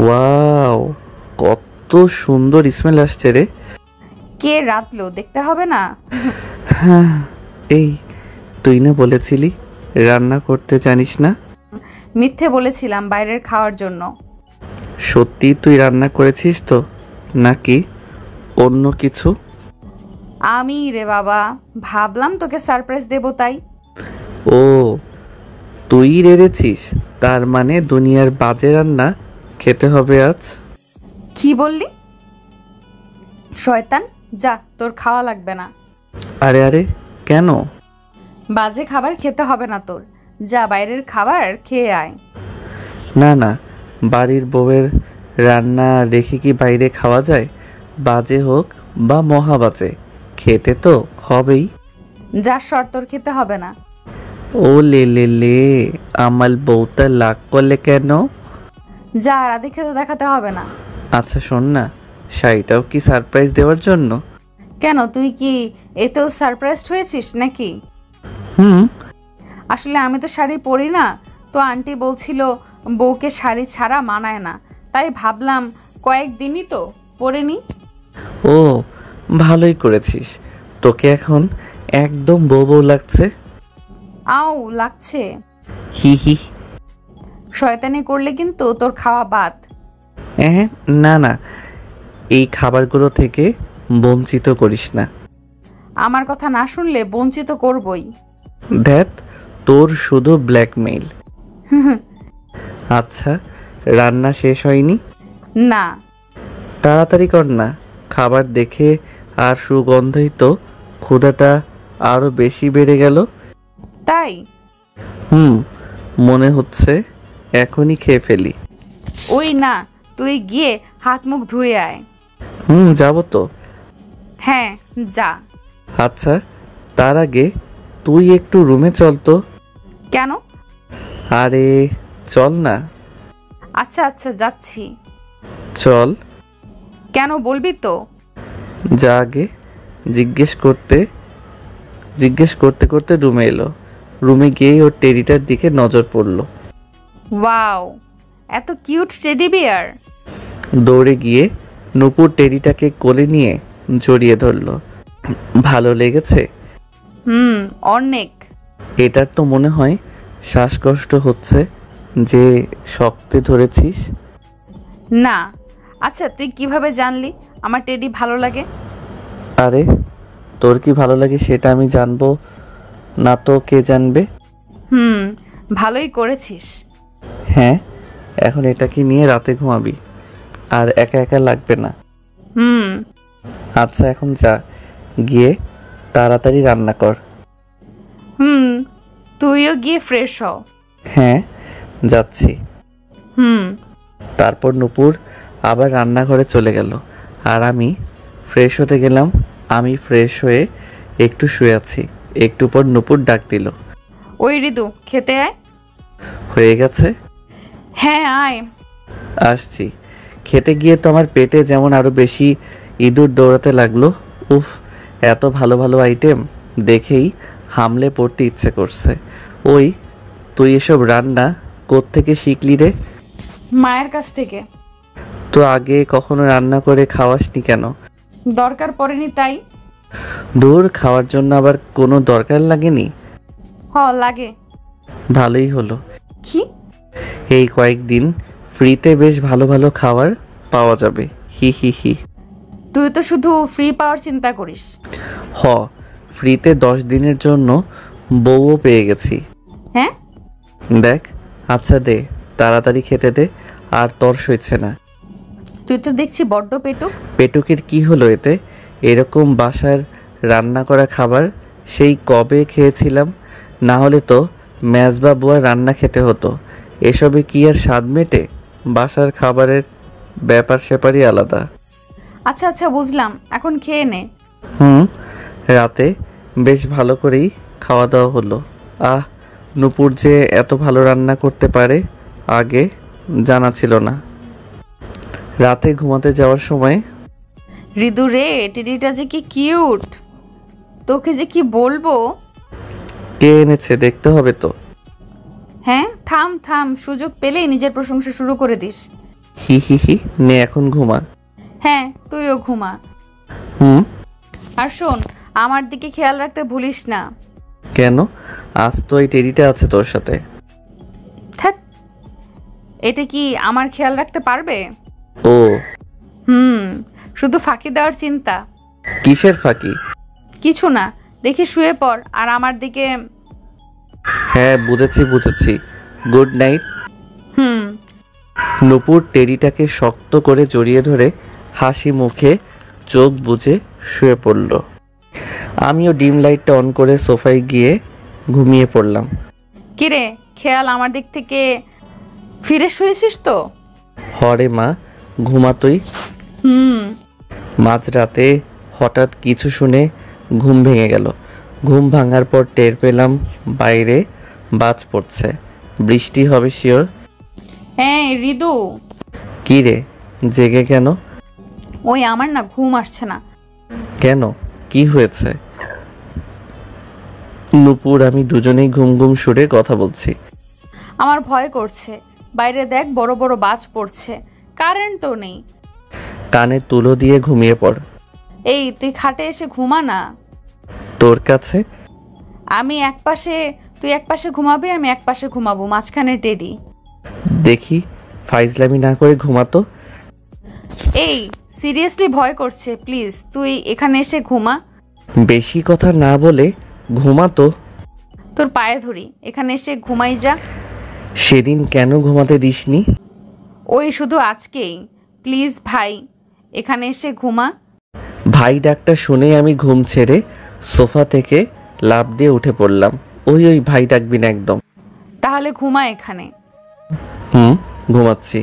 ওয়াও, কত সুন্দর স্মেল আসছে রে। কে রাঁধলো দেখতে হবে না? হ্যাঁ, এই তুই না বলেছিলি রান্না করতে জানিস না? মিথ্যে বলেছিলাম বাইরের খাওয়ার জন্য। সত্যি তুই রান্না করেছিস তো, নাকি অন্য কিছু? আমি রে বাবা, ভাবলাম তোকে সারপ্রাইজ দেবো তাই। ও, তুই রেঁধেছিস? তার মানে দুনিয়ার বাজে রান্না খেতে হবে আজ? কি বললি? শয়তান, যা, তোর খাওয়া লাগবে না। আরে আরে, কেন? বাজে খাবার খেতে হবে না তোর। যা, বাইরের খাবার খেয়ে আয়। না না, বাড়ির বউয়ের রান্না রেখে কি বাইরে খাওয়া যায়? বাজে হোক বা মহা বাজে, খেতে তো হবেই। যা, সর, তোর খেতে হবে না। ও লে লে লে, আমার বউটা লাগ করলে কেন? যা, রাধে খেতে দেখাতে হবে না। আচ্ছা শোন না, শাড়িটাও কি সারপ্রাইজ দেওয়ার জন্য? কেন, তুই কি এতেও সারপ্রাইজড হয়েছিস নাকি? হুম। আসলে আমি তো শাড়ি পরি না, তো আন্টি বলছিল বউকে শাড়ি ছাড়া মানায় না, তাই ভাবলাম কয়েকদিনই তো পরে নি। ও, ভালোই করেছিস। তোকে এখন একদম বউ বউ লাগছে। আও লাগছে। হি হি। শয়তানি করলে কিন্তু তোর খাওয়া বাদ। হ্যাঁ, না না, এই খাবারগুলো থেকে বঞ্চিত করিস না। আমার কথা না শুনলে বঞ্চিত করবই। ধ্যাত, তোর শুধু ব্ল্যাকমেইল। আচ্ছা, রান্না শেষ হয়নি? না। তাড়াতাড়ি কর না, খাবার দেখে আর সুগন্ধই তো ক্ষুধাটা আরো বেশি বেড়ে গেল। তাই? হুম, মনে হচ্ছে এখনই খেয়ে ফেলি। ওই না, তুই গিয়ে হাত মুখ ধুয়ে আয়। যাবো তো। হ্যাঁ, যা। আচ্ছা, তার আগে তুই একটু রুমে চল তো। কেন? আরে চল না। আচ্ছা আচ্ছা, যাচ্ছি। চল। কেন বলবি তো? যা, আগে জিজ্ঞেস করতে জিজ্ঞেস করতে করতে রুমে এলো। রুমে গিয়েই ওর টেডিটার দিকে নজর পড়ল। ওয়াও, এত কিউট টেডি বিয়ার। দৌড়ে গিয়ে নূপুর টেডিটাকে কোলে নিয়ে জড়িয়ে ধরল। ভালো লেগেছে? অনেক। এটার তো মনে হয় শ্বাসকষ্ট হচ্ছে যে শক্তে ধরেছিস। না, আচ্ছা তুই কিভাবে জানলি আমার টেডি ভালো লাগে? আরে তোর কি ভালো লাগে সেটা আমি জানবো না তো কে জানবে? ভালোই করেছিস। হ্যাঁ, এখন এটাকে নিয়ে রাতে ঘুমাবি, আর একা একা লাগবে না। আচ্ছা এখন যা, গিয়ে তাড়াতাড়ি রান্না কর। তুইও গিয়ে ফ্রেশ হ। হ্যাঁ যাচ্ছি। হুম। তারপর নূপুর আবার রান্নাঘরে চলে গেল, আর আমি ফ্রেশ হতে গেলাম। আমি ফ্রেশ হয়ে একটু শুয়ে আছি। একটু পর নূপুর ডাক দিল, ওই ঋতু খেতে আয়। হয়ে গেছে? হ্যাঁ আয়। আসছি। খেতে গিয়ে তো আমার পেটে যেমন আরো বেশি ইঁদুর দৌড়াতে লাগলো। উফ, এত ভালো ভালো আইটেম দেখেই হামলে পড়তে ইচ্ছে করছে। ওই তুই এসব রান্না কোত্থেকে শিখলি রে? মায়ের কাছ থেকে। তো আগে কখনো রান্না করে খাওয়াসনি কেন? দরকার পড়েনি তাই। দূর, খাওয়ার জন্য আবার কোনো দরকার লাগেনি? লাগে। ভালোই হলো। কি? এই কয়েকদিন ফ্রিতে বেশ ভালো ভালো খাবার পাওয়া যাবে। হি হি হি। তুই তো শুধু ফ্রি পাওয়ার চিন্তা করিস। ফ্রিতে 10 দিনের জন্য বউও পেয়ে গেছি। হ্যাঁ দেখ। আচ্ছা দে, তাড়াতাড়ি খেতে দে, আর তর সইছে না। তুই তো দেখছি বড্ড পেটুক। পেটুকের কি হলো এতে? এরকম বাসার রান্না করা খাবার সেই কবে খেয়েছিলাম। না হলে তো মেজবা বুয়ার রান্না খেতে হতো। এসবে কি আর স্বাদ মেটে? বাসার খাবারের ব্যাপার স্যাপারই আলাদা। আচ্ছা আচ্ছা বুঝলাম, এখন খেয়ে নে। রাতে বেশ ভালো করেই খাওয়া দাওয়া হলো। নূপুর যে এত ভালো রান্না করতে পারে আগে জানা ছিল না। রাতে ঘুমাতে যাওয়ার সময়, ঋতু রে, টেডিটা যে কি কিউট, তোকে যে কি বলবো। কে এনেছে দেখতে হবে তো। হ্যাঁ থাম থাম, সুযোগ পেলেই নিজের প্রশংসা শুরু করে দিস। হি হি হি, নে এখন ঘুমা। হ্যাঁ তুইও ঘুমা। আর শোন, আমার দিকে খেয়াল রাখতে ভুলিস না। কেন? আজ তো এই টেডিটা আছে তোর সাথে। ধ্যাৎ, এটা কি আমার খেয়াল রাখতে পারবে? ও শুধু ফাঁকি দেওয়ার চিন্তা। কিসের ফাঁকি? কিছু না, দেখি শুয়ে পড় আর আমার দিকে। হ্যাঁ বুঝেছি বুঝেছি, গুড নাইট। নূপুর টেডিটাকে শক্ত করে জড়িয়ে ধরে হাসি মুখে চোখ বুজে শুয়ে পড়ল। আমিও ডিম লাইটটা অন করে সোফায় গিয়ে ঘুমিয়ে পড়লাম। কিরে, খেয়াল আমার দিক থেকে ফিরে শুয়েছিস তো? হরে মা, ঘুমাতই। মাঝরাতে হঠাৎ কিছু শুনে ঘুম ভেঙে গেল। ঘুম ভাঙার পর টের পেলাম বাইরে বাজ পড়ছে, বৃষ্টি হবে শিওর। হ্যাঁ ঋতু। কি রে, জেগে কেন? ওই আমার না ঘুম আসছে না। কেন, কি হয়েছে? নূপুর আমি দুজনেই ঘুম ঘুম সুরে কথা বলছি। আমার ভয় করছে, বাইরে দেখ বড় বড় বাজ পড়ছে, কারেন্টও নেই। কানে তুলো দিয়ে ঘুমিয়ে পড়। এই তুই খাটে এসে ঘুমা না। তোর কাছে? তুই এক পাশে ঘুমাবি, আমি এক পাশে ঘুমাবো, মাঝখানে টেডি। দেখি ফাইজলামি না করে ঘুমাতো। এই সিরিয়াসলি ভয় করছে, প্লিজ তুই এখানে এসে ঘুমা। বেশি কথা না বলে ঘুমাতো। তোর পায়ে ধরি, এখানে এসে ঘুমাই যা। সেদিন কেন ঘুমাতে দিসনি? ওই শুধু আজকেই, প্লিজ ভাই এখানে এসে ঘুমা। ভাই ডাকটা শুনে আমি ঘুম ছেড়ে সোফা থেকে লাফ দিয়ে উঠে পড়লাম। ওই ভাই ডাকবি না একদম। তাহলে ঘুমা এখানে। ঘুমাচ্ছি।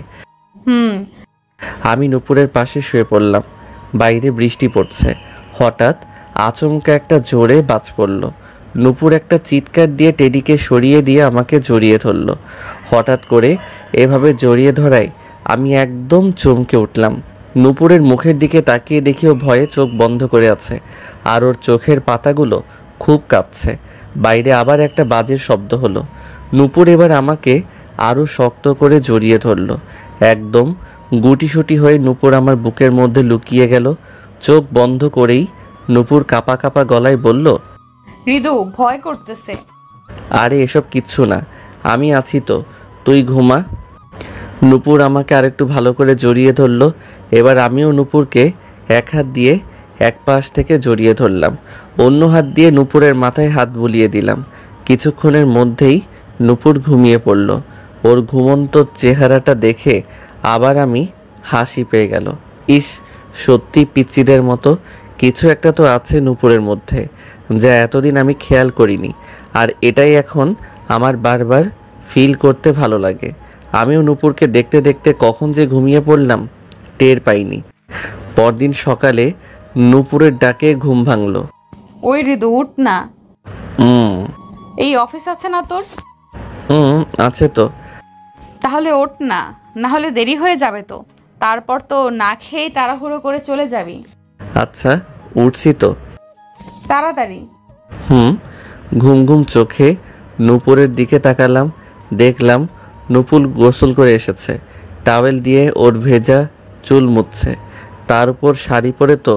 আমি নূপুরের পাশে শুয়ে পড়লাম। বাইরে বৃষ্টি পড়ছে। হঠাৎ আচমকা একটা জোরে বাজ পড়ল। নূপুর একটা চিৎকার দিয়ে টেডিকে সরিয়ে দিয়ে আমাকে জড়িয়ে ধরল। হঠাৎ করে এভাবে জড়িয়ে ধরায় আমি একদম চমকে উঠলাম। নূপুরের মুখের দিকে তাকিয়ে দেখি ও ভয়ে চোখ বন্ধ করে আছে, আর ওর চোখের পাতাগুলো খুব কাঁপছে। বাইরে আবার একটা বাজের শব্দ হলো। নূপুর এবার আমাকে আরও শক্ত করে জড়িয়ে ধরলো। একদম গুটিসুটি হয়ে নূপুর আমার বুকের মধ্যে লুকিয়ে গেল। চোখ বন্ধ করেই নূপুর কাঁপা কাঁপা গলায় বলল, হৃদু ভয় করতেছে। আরে এসব কিচ্ছু না, আমি আছি তো, তুই ঘুমা। নূপুর আমাকে আরেকটু ভালো করে জড়িয়ে ধরলো। এবার আমিও নূপুরকে এক হাত দিয়ে এক পাশ থেকে জড়িয়ে ধরলাম, অন্য হাত দিয়ে নূপুরের মাথায় হাত বুলিয়ে দিলাম। কিছুক্ষণের মধ্যেই নূপুর ঘুমিয়ে পড়ল। ওর ঘুমন্ত চেহারাটা দেখে আবার আমি হাসি পেয়ে গেল। ইস, সত্যি পিচ্চিদের মতো কিছু একটা তো আছে নূপুরের মধ্যে, যা এতদিন আমি খেয়াল করিনি। আর এটাই এখন আমার বারবার ফিল করতে ভালো লাগে। আমিও নূপুরকে দেখতে দেখতে কখন যে ঘুমিয়ে পড়লাম টের পাইনি। পরদিন সকালে নূপুরের ডাকে ঘুম ভাঙল। ওই হৃদু উঠ না, হুম এই অফিস আছে না তোর? হুম আছে তো। তাহলে ওঠ না, না হলে দেরি হয়ে যাবে তো। তারপর তো না খেয়েই তাড়াহুড়ো করে চলে যাবি। আচ্ছা উঠছি তো। তাড়াতাড়ি। ঘুম ঘুম চোখে নূপুরের দিকে তাকালাম। দেখলাম নূপুর গোসল করে এসেছে, টাওয়েল দিয়ে ওর ভেজা চুল মুছছে। তার উপর শাড়ি পরে তো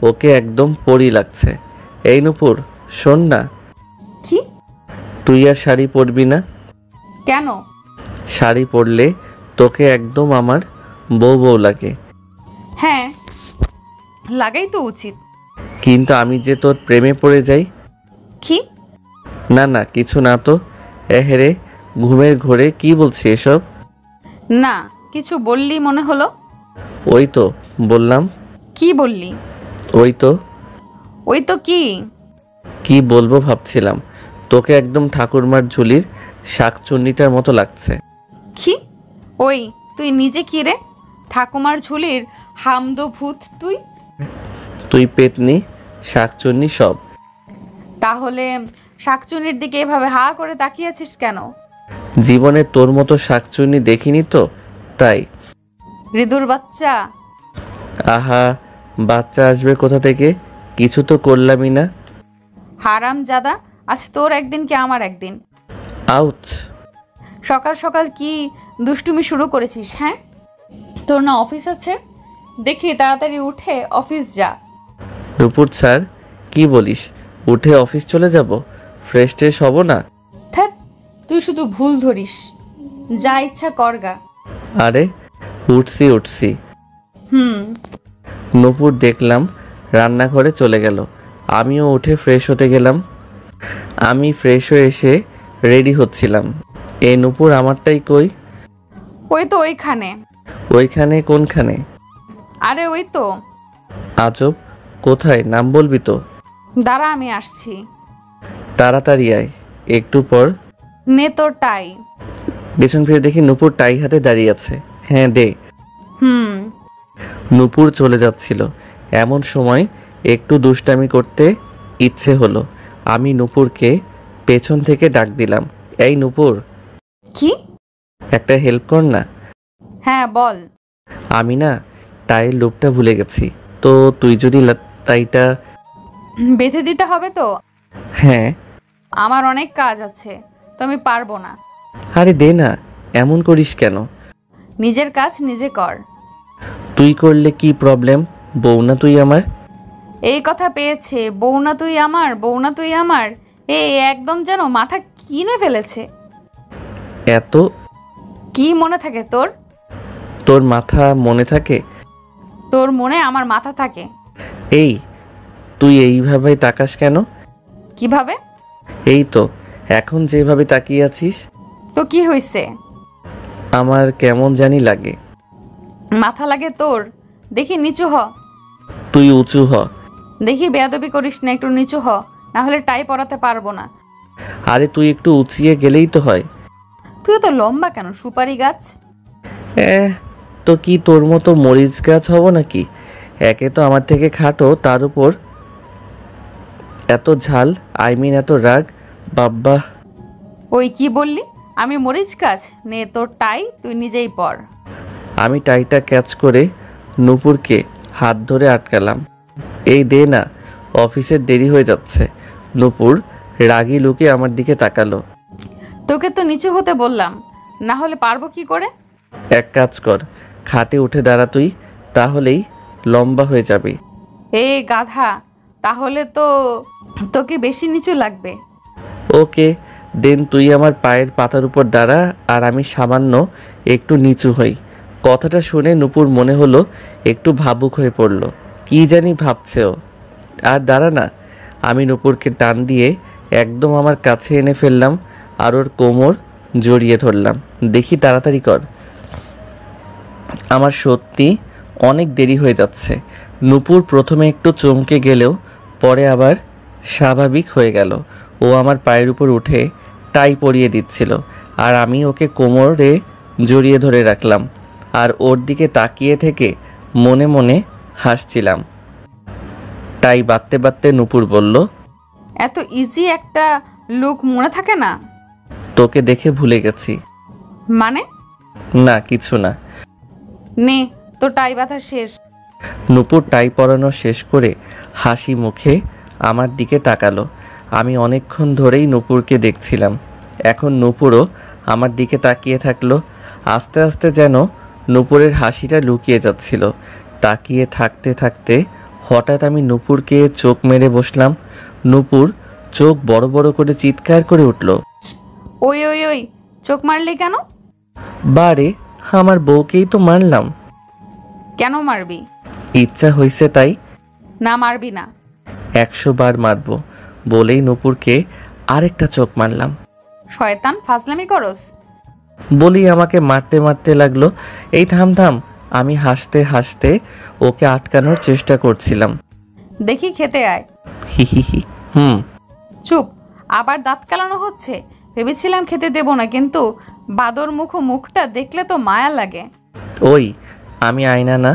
ওকে একদম পরি লাগছে। এই নূপুর, শোন না, কি? তুই আর শাড়ি পরবি না? কেন? শাড়ি পরলে তোকে একদম আমার বউ বউ লাগে। হ্যাঁ, লাগাই তো উচিত। কিন্তু আমি যে তোর প্রেমে পড়ে যাই। কি? না না কিছু না তো। এহেরে, ঘুমের ঘোরে কি বলছি এসব? না, কিছু বললি মনে হলো। ওই তো বললাম। কি বললি? ওই তো। ওই তো কি? কি বলবো ভাবছিলাম, তোকে একদম ঠাকুরমার ঝুলির শাকচুন্নিটার মতো লাগছে। কি? ওই তুই নিজে কি রে? ঠাকুমার ঝুলির হামদো ভূত তুই? তুই পেতনি, শাকচুন্নি সব। তাহলে শাকচুনির দিকে এভাবে হা করে তাকিয়েছিস কেন? জীবনে তোর মতো শাকচুন্নি দেখিনি তো, তাই। হৃদুর বাচ্চা। আহা, বাচ্চা আসবে কোথা থেকে? কিছু তো করলামই না। হারাম জাদা, আজ তোর একদিন কি আমার একদিন। আউচ। সকাল সকাল কি দুষ্টুমি শুরু করেছিস? হ্যাঁ, তোর না অফিস আছে? দেখি তাড়াতাড়ি উঠে অফিস যা। দুপুর স্যার, কি বলিস? উঠে অফিস চলে যাব? ফ্রেশ ট্রেশ হব না? ধ্যাৎ, তুই শুধু ভুল ধরিস। যা ইচ্ছা করগা। আরে উঠছি উঠছি। হুম। নূপুর দেখলাম রান্নাঘরে চলে গেল। আমিও উঠে ফ্রেশ হতে গেলাম। আমি ফ্রেশ হয়ে এসে রেডি হচ্ছিলাম। এই নূপুর আমারটাই কই? ওই তো ওইখানে। ওইখানে কোনখানে? আরে ওই তো। আজব, কোথায়? নাম বলবি তো? দাঁড়া, আমি আসছি। তাড়াতাড়ি আয়। একটু পর। নে তোর টাই। পেছন ফিরে দেখি নূপুর টাই হাতে দাঁড়িয়ে আছে। হ্যাঁ দে। হুম। নূপুর চলে যাচ্ছিল। এমন সময় একটু দুষ্টামি করতে ইচ্ছে হলো। আমি নূপুরকে পেছন থেকে ডাক দিলাম, এই নূপুর, কি? একটা হেল্প কর না। হ্যাঁ বল। আমি না টাইয়ের লুপটা ভুলে গেছি, তো তুই যদি টাইটা। বেঁধে দিতে হবে তো? হ্যাঁ। আমার অনেক কাজ আছে, তো আমি পারবো না। আরে দে না, এমন করিস কেন? নিজের কাজ নিজে কর। তুই করলে কি প্রবলেম? বউ না তুই আমার? এই কথা পেয়েছে, বউ না তুই আমার, বউ না তুই আমার, এই একদম যেন মাথা কিনে ফেলেছে। এত কি মনে থাকে তোর? তোর মাথা মনে থাকে? তোর মনে আমার মাথা থাকে। এই তুই এইভাবে তাকাস কেন? কিভাবে? এই তো এখন যেভাবে তাকিয়ে আছিস। তো কি হয়েছে? আমার কেমন জানি লাগে। মাথা লাগে তোর? দেখি নিচু হ। তুই উঁচু হ। দেখি বেয়াদবি করিস না, একটু নিচু হ, না হলে টাই পরাতে পারবো না। আরে তুই একটু উঁচিয়ে গেলেই তো হয়। তুই তো লম্বা কেন, সুপারি গাছ। তো কি তোর মতো মরিচ গাছ হব নাকি? একে তো আমার থেকে খাটো, তার উপর এত ঝাল, এত রাগ। বাব্বা। ওই কি বললি? আমি মরিচ গাছ? নে তোর টাই, তুই নিজেই পর। আমি টাইটা ক্যাচ করে নূপুরকে হাত ধরে আটকালাম। এই দে না, অফিসের দেরি হয়ে যাচ্ছে। নূপুর রাগী লুকে আমার দিকে তাকালো। তোকে তো নিচু হতে বললাম, না হলে পারবো কি করে? এক কাজ কর, খাটে উঠে দাঁড়া তুই, তাহলেই লম্বা হয়ে যাবে। গাধা, তাহলে তো তোকে বেশি নিচু লাগবে। ওকে দেন, তুই আমার পায়ের পাতার উপর দাঁড়া আর আমি সামান্য একটু নিচু হই। কথাটা শুনে নূপুর মনে হলো একটু ভাবুক হয়ে পড়ল। কি জানি ভাবছে ও। আর দাঁড়া না, আমি নূপুরকে টান দিয়ে একদম আমার কাছে এনে ফেললাম আর ওর কোমর জড়িয়ে ধরলাম। দেখি তাড়াতাড়ি কর। আমার সত্যি অনেক দেরি হয়ে যাচ্ছে। নূপুর প্রথমে একটু চমকে গেলেও পরে আবার স্বাভাবিক হয়ে গেল। ও আমার পায়ের উপর উঠে টাই পরিয়ে দিচ্ছিল আর আমি ওকে কোমরে জড়িয়ে ধরে রাখলাম আর ওর দিকে তাকিয়ে থেকে মনে মনে হাসছিলাম। টাই বাঁধতে বাঁধতে নূপুর বলল, এত ইজি একটা লুক মনে থাকে না? তোকে দেখে ভুলে গেছি। মানে? না কিছু না। নে, তো টাই বাঁধা শেষ। নূপুর টাই পরানো শেষ করে হাসি মুখে আমার দিকে তাকালো। আমি অনেকক্ষণ ধরেই নূপুরকে দেখছিলাম। এখন নূপুরও আমার দিকে তাকিয়ে থাকলো। আস্তে আস্তে যেন নূপুরের হাসিটা লুকিয়ে যাচ্ছিল। তাকিয়ে থাকতে থাকতে হঠাৎ আমি নূপুরকে চোখ মেরে বসলাম। নূপুর চোখ বড় বড় করে চিৎকার করে উঠল, ওই ওই ওই, চোখ মারলি কেন? বারে, আমার বউকেই তো মারলাম। কেন মারবি? ইচ্ছা হয়েছে তাই। না, মারবি না। 100 বার মারবো বলেই নূপুরকে আরেকটা চোখ মারলাম। শয়তান, ফাজলামি করস? বলি আমাকে মারতে মারতে লাগলো। এই থাম থাম, আমি হাসতে হাসতে ওকে আটকানোর চেষ্টা করছিলাম। দেখি খেতে আয়। হি হি হি। চুপ, আবার দাঁত কালানো হচ্ছে। ভেবেছিলাম খেতে দেব না, কিন্তু বাদর মুখটা দেখলে তো মায়া লাগে। ওই আমি আয়না না।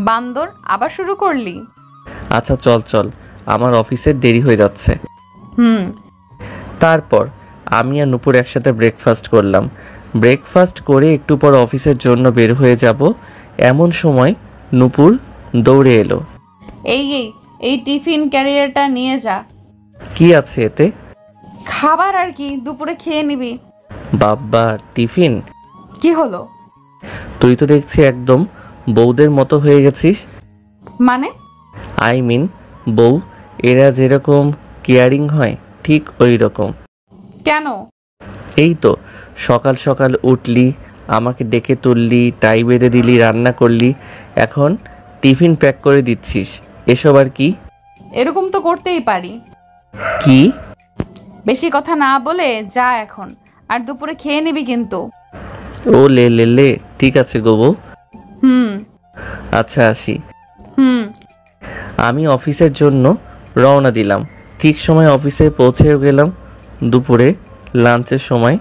বান্দর, আবার শুরু করলি? আচ্ছা চল চল, আমার অফিসের দেরি হয়ে যাচ্ছে। তারপর আমি আর নূপুর একসাথে ব্রেকফাস্ট করলাম। ব্রেকফাস্ট করে একটু পর অফিসের জন্য বের হয়ে যাব, এমন সময় নূপুর দৌড়ে এলো। এই টিফিন ক্যারিয়ারটা নিয়ে যা। কি আছে এতে? খাবার আর কি, দুপুরে খেয়ে নিবি। বাবা, টিফিন? কি হলো? তুই তো দেখছি একদম বউদের মতো হয়ে গেছিস। মানে? আই মিন বউ এরা যেরকম কেয়ারিং হয় ঠিক ওই রকম। কেন? এই তো সকাল সকাল উঠলি, আমাকে ডেকে তুললি, টাই বেঁধে দিলি, রান্না করলি, এখন টিফিন প্যাক করে দিচ্ছিস। এসব আর কি? এরকম তো করতেই পারি। কি? বেশি কথা না বলে যা এখন, আর দুপুরে খেয়ে নিবি কিন্তু। ও লে লে লে, ঠিক আছে গো বউ। আচ্ছা আসি। আমি অফিসের জন্য রওনা দিলাম। ঠিক সময় অফিসে পৌঁছেও গেলাম। দুপুরে লাঞ্চের সময়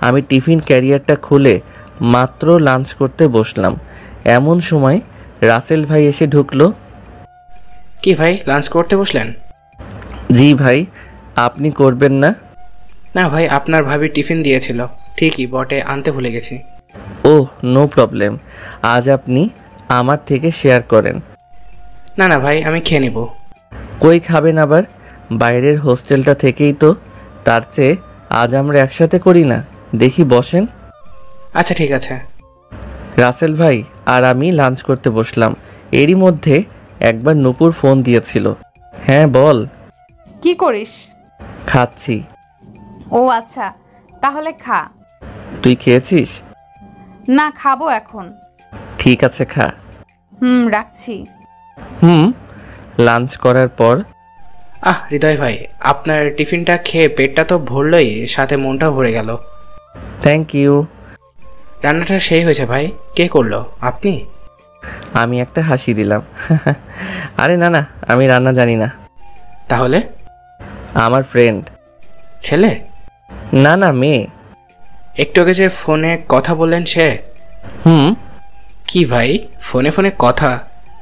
আমি টিফিন ক্যারিয়ারটা খুলে মাত্র লাঞ্চ করতে বসলাম, এমন সময় রাসেল ভাই এসে ঢুকলো। কি ভাই, লাঞ্চ করতে বসলেন? জি ভাই, আপনি করবেন না? না ভাই, আপনার ভাবি টিফিন দিয়েছিল ঠিকই বটে, আনতে ভুলে গেছি। ও নো প্রবলেম, আজ আপনি আমার থেকে শেয়ার করেন। না না ভাই, আমি খেয়ে নেব। কই খাবেন আবার? বাইরের হোস্টেলটা থেকেই তো, তার চেয়ে আজ আমরা একসাথে করি না, দেখি বসেন। আচ্ছা ঠিক আছে। রাসেল ভাই আর আমি লাঞ্চ করতে বসলাম। এরই মধ্যে একবার নূপুর ফোন দিয়েছিল। হ্যাঁ বল। কি করিস? খাচ্ছি। ও আচ্ছা, তাহলে খা। তুই খেয়েছিস? না, খাবো এখন। ঠিক আছে খা। রাখছি। লাঞ্চ করার পর হৃদয় ভাই, আপনার টিফিনটা খেয়ে পেটটা তো ভরলই, সাথে মনটাও ভরে গেল। Thank you. রান্নাটা সেই হয়েছে ভাই। কে করলো, আপনি? আমি একটা হাসি দিলাম। আরে না না, আমি রান্না জানি না। তাহলে? আমার ফ্রেন্ড। ছেলে? না না, মেয়ে। একটু আগে যে ফোনে কথা বললেন সে? কি ভাই, ফোনে ফোনে কথা,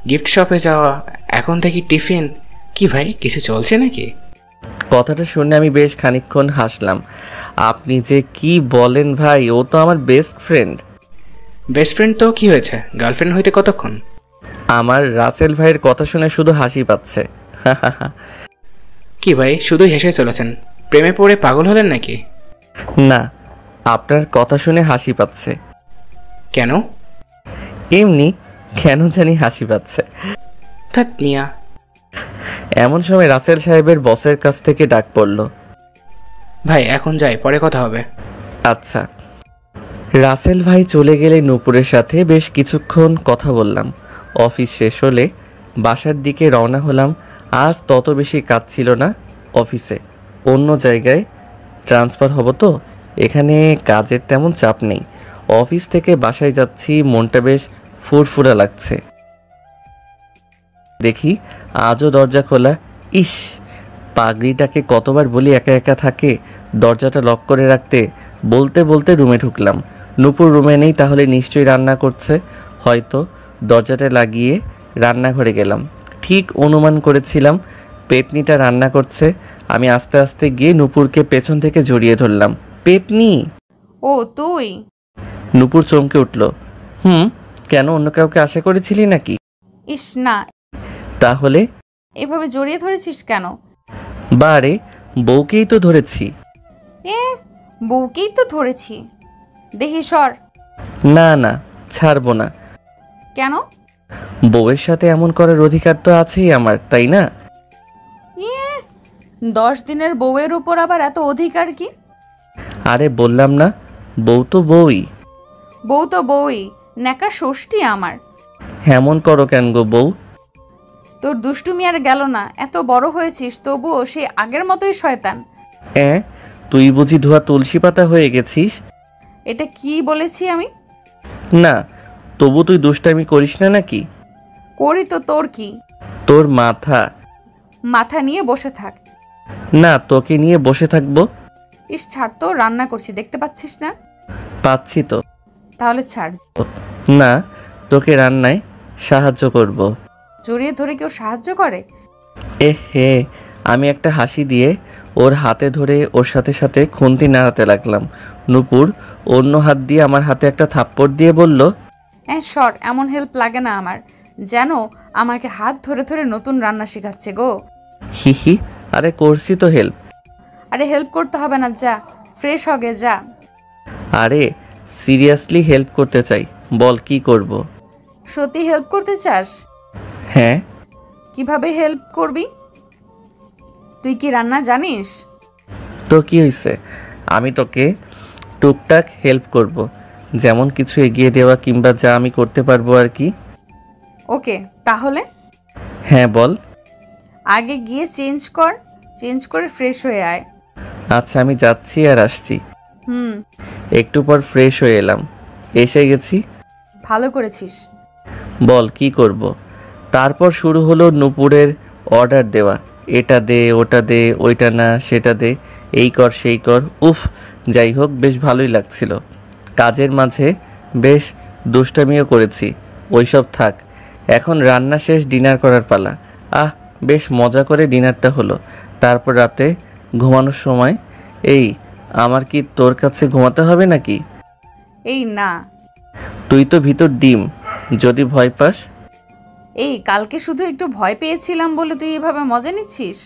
গিফট শপে যাওয়া, এখন থেকে টিফিন, কি ভাই কিছু চলছে নাকি? কথাটা শুনে আমি বেশ খানিকক্ষণ হাসলাম। আপনি যে কি বলেন ভাই, ও তো আমার বেস্ট ফ্রেন্ড। বেস্ট ফ্রেন্ড তো কি হয়েছে, গার্লফ্রেন্ড হইতে কতক্ষণ? আমার রাসেল ভাইয়ের কথা শুনে শুধু হাসি পাচ্ছে। কি ভাই শুধুই হেসে চলেছেন? প্রেমে পড়ে পাগল হলেন নাকি? না, আপনার কথা শুনে হাসি পাচ্ছে। কেন? এমনি, কেন জানি হাসি পাচ্ছে। থাক মিয়া। এমন সময় রাসেল সাহেবের বসের কাছ থেকে ডাক পড়ল। ভাই এখন যাই, পরে কথা হবে। আচ্ছা। রাসেল ভাই চলে গেলে নূপুরের সাথে বেশ কিছুক্ষণ কথা বললাম। অফিস শেষ হলে বাসার দিকে রওনা হলাম। আজ তত বেশি কাজ ছিল না অফিসে, অন্য জায়গায় ট্রান্সফার হব তো এখানে কাজের তেমন চাপ নেই। অফিস থেকে বাসায় যাচ্ছি, মনটা বেশ ফুরফুরা লাগছে। দেখি আজও দরজা খোলা। ইস, পাগড়িটাকে কতবার বলি একা একা থাকে, দরজাটা লক করে রাখতে। বলতে বলতে রুমে ঢুকলাম। নূপুর রুমে নেই, তাহলে নিশ্চয়ই রান্না করছে। হয়তো দরজাটা লাগিয়ে রান্নাঘরে গেলাম। ঠিক অনুমান করেছিলাম পেতনিটা রান্না করছে। আমি আস্তে আস্তে গিয়ে নূপুরকে পেছন থেকে জড়িয়ে ধরলাম। পেতনি! ও তুই? নূপুর চমকে উঠল। কেন, অন্য কাউকে আশা করেছিলি নাকি? ইস না, তাহলে? এভাবে জড়িয়ে ধরেছিস কেন? বারে, বউকেই তো ধরেছি। এ, বউকেই তো ধরেছি। দেখি সর। না না, ছাড়বো না। কেন? বউয়ের সাথে এমন করার অধিকার তো আছেই আমার, তাই না? 10 দিনের বউয়ের উপর আবার এত অধিকার কি? আরে বললাম না, বউ তো বউই। বউ তো বউই, নেকা ষষ্ঠী আমার। এমন করো কেন গো বউ? তোর দুষ্টুমি আর গেল না, এত বড় হয়েছিস তবুও সে আগের মতোই শয়তান। তুই বুঝি ধোয়া তুলসী পাতা হয়ে গেছিস? এটা কি বলেছি আমি? না, তবু তুই দুষ্টামি করিস না নাকি? করি তো, তোর কি? তোর মাথা। মাথা নিয়ে বসে থাক। না, তোকে নিয়ে বসে থাকবো। ইস ছাড় তো, রান্না করছি দেখতে পাচ্ছিস না? পাচ্ছি তো। তাহলে ছাড়। না, তোকে রান্নায় সাহায্য করব। জড়িয়ে ধরে কেউ সাহায্য করে? হে, আমি একটা হাসি দিয়ে ওর হাতে ধরে ওর সাথে সাথে খুন্তি নাড়াতে লাগলাম। নূপুর অন্য হাত দিয়ে আমার হাতে একটা থাপ্পড় দিয়ে বলল, সর, এমন হেল্প লাগে না আমার। যেন আমাকে হাত ধরে ধরে নতুন রান্না শেখাচ্ছে গো। হি, আরে করছি তো হেল্প। আরে হেল্প করতে হবে না, যা ফ্রেশ হগে যা। আরে সিরিয়াসলি হেল্প করতে চাই, বল কি করব? সত্যি হেল্প করতে চাস? হ্যাঁ। কিভাবে হেল্প করবি? তুই কি রান্না জানিস? তো কি হয়েছে, আমি তোকে টুকটাক হেল্প করব, যেমন কিছু এগিয়ে দেওয়া কিংবা যা আমি করতে পারবো আর কি। ওকে, তাহলে? হ্যাঁ বল। আগে গিয়ে চেঞ্জ করে ফ্রেশ হয়ে আয়। আচ্ছা, আমি যাচ্ছি আর আসছি। একটু পর ফ্রেশ হয়ে এলাম, এসে গেছি। ভালো করেছিস। বল কি করব? তারপর শুরু হলো নূপুরের অর্ডার দেওয়া। এটা দে, ওটা দে, ওইটা না সেটা দে, এই কর সেই কর। উফ, যাই হোক বেশ ভালোই লাগছিল। কাজের মাঝে বেশ দুষ্টামিও করেছি, ওইসব থাক। এখন রান্না শেষ, ডিনার করার পালা। বেশ মজা করে ডিনারটা হলো। তারপর রাতে ঘুমানোর সময়, আমার কি তোর কাছে ঘুমাতে হবে নাকি? না। তুই তো ভিতর ডিম, যদি ভয় পাস। কালকে শুধু একটু ভয় পেয়েছিলাম বলে তুই এভাবে মজা নিচ্ছিস?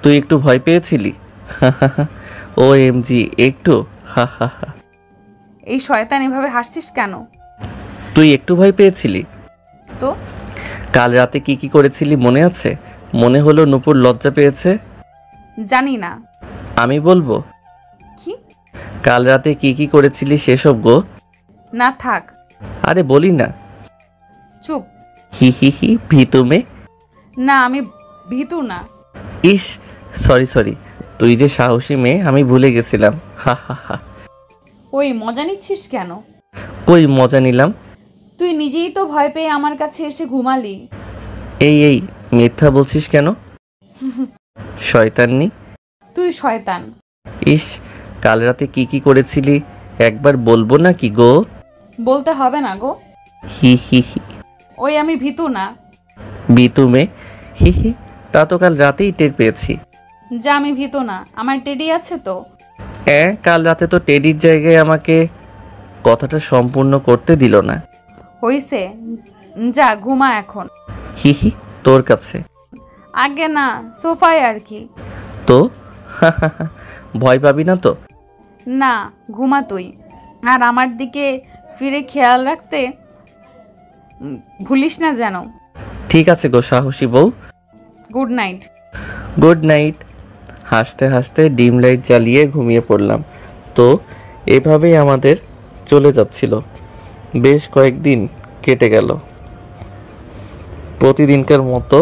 তুই একটু ভয় পেয়েছিলি? OMG, একটু? এই শয়তান এভাবে হাসছিস কেন? তুই একটু ভয় পেয়েছিলি তো? কাল রাতে কি কি করেছিলি মনে আছে? মনে হলো নূপুর লজ্জা পেয়েছে। জানি না। আমি বলবো? কি? কাল রাতে কি কি করেছিলি সেসব গো। না থাক। আরে বলি না। চুপ। হি, ভীতু মে। না, আমি ভীতু না। ইস, সরি, তুই যে সাহসী মেয়ে আমি ভুলে গেছিলাম। হা। ওই মজা নিচ্ছিস কেন? কই মজা নিলাম? তুই নিজেই তো ভয় পেয়ে আমার কাছে এসে ঘুমালি। এই মিথ্যা বলছিস কেন? শয়তাননি। তুই শয়তান। ইস, কাল রাতে কি কি করেছিলি একবার বলবো না কি গো? বলতে হবে না গো। হি। ওই আমি ভীতু না। ভীতু মে। হি, তা তো কাল রাতেই টের পেয়েছি। যা, আমি ভীতু না, আমার টেডি আছে তো। কাল রাতে তো টেডির জায়গায় আমাকে কথাটা সম্পূর্ণ করতে দিল না। হইছে, যা ঘুমা এখন। হি, তোর কাছে। আগে না, সোফায় আর কি। তো ভয় পাবি না তো? না, ঘুমা তুই। আর আমার দিকে ফিরে খেয়াল রাখতে ভুলিস না যেন। ঠিক আছে গো সাহসী বউ। Good night. Good night. হাসতে হাসতে ডিম লাইট জ্বালিয়ে ঘুমিয়ে পড়লাম। তো এভাবেই আমাদের চলে যাচ্ছিল। বেশ কয়েকদিন কেটে গেল। প্রতিদিনকার মতো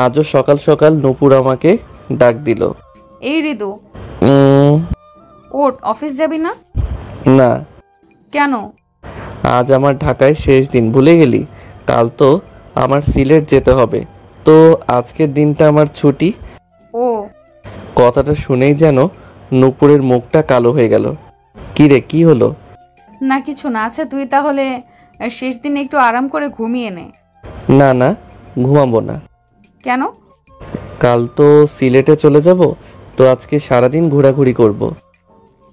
আজও সকাল সকাল নূপুর আমাকে ডাক দিল। এই ঋতু, উম, ওঠ, অফিস যাবি না? না, কেন? আজ আমার ঢাকায় শেষ দিন, ভুলে গেলি? কাল তো আমার সিলেট যেতে হবে, তো আজকের দিনটা আমার ছুটি। ও, কথাটা শুনেই যেন নূপুরের মুখটা কালো হয়ে গেল। কি রে, কি হলো? না কিছু না। আচ্ছা তুই তাহলে শেষ দিনে একটু আরাম করে ঘুমিয়ে নে। না না, ঘুমাবো না। কেন? কাল তো সিলেটে চলে যাব, তো আজকে সারাদিন ঘোরাঘুরি করব।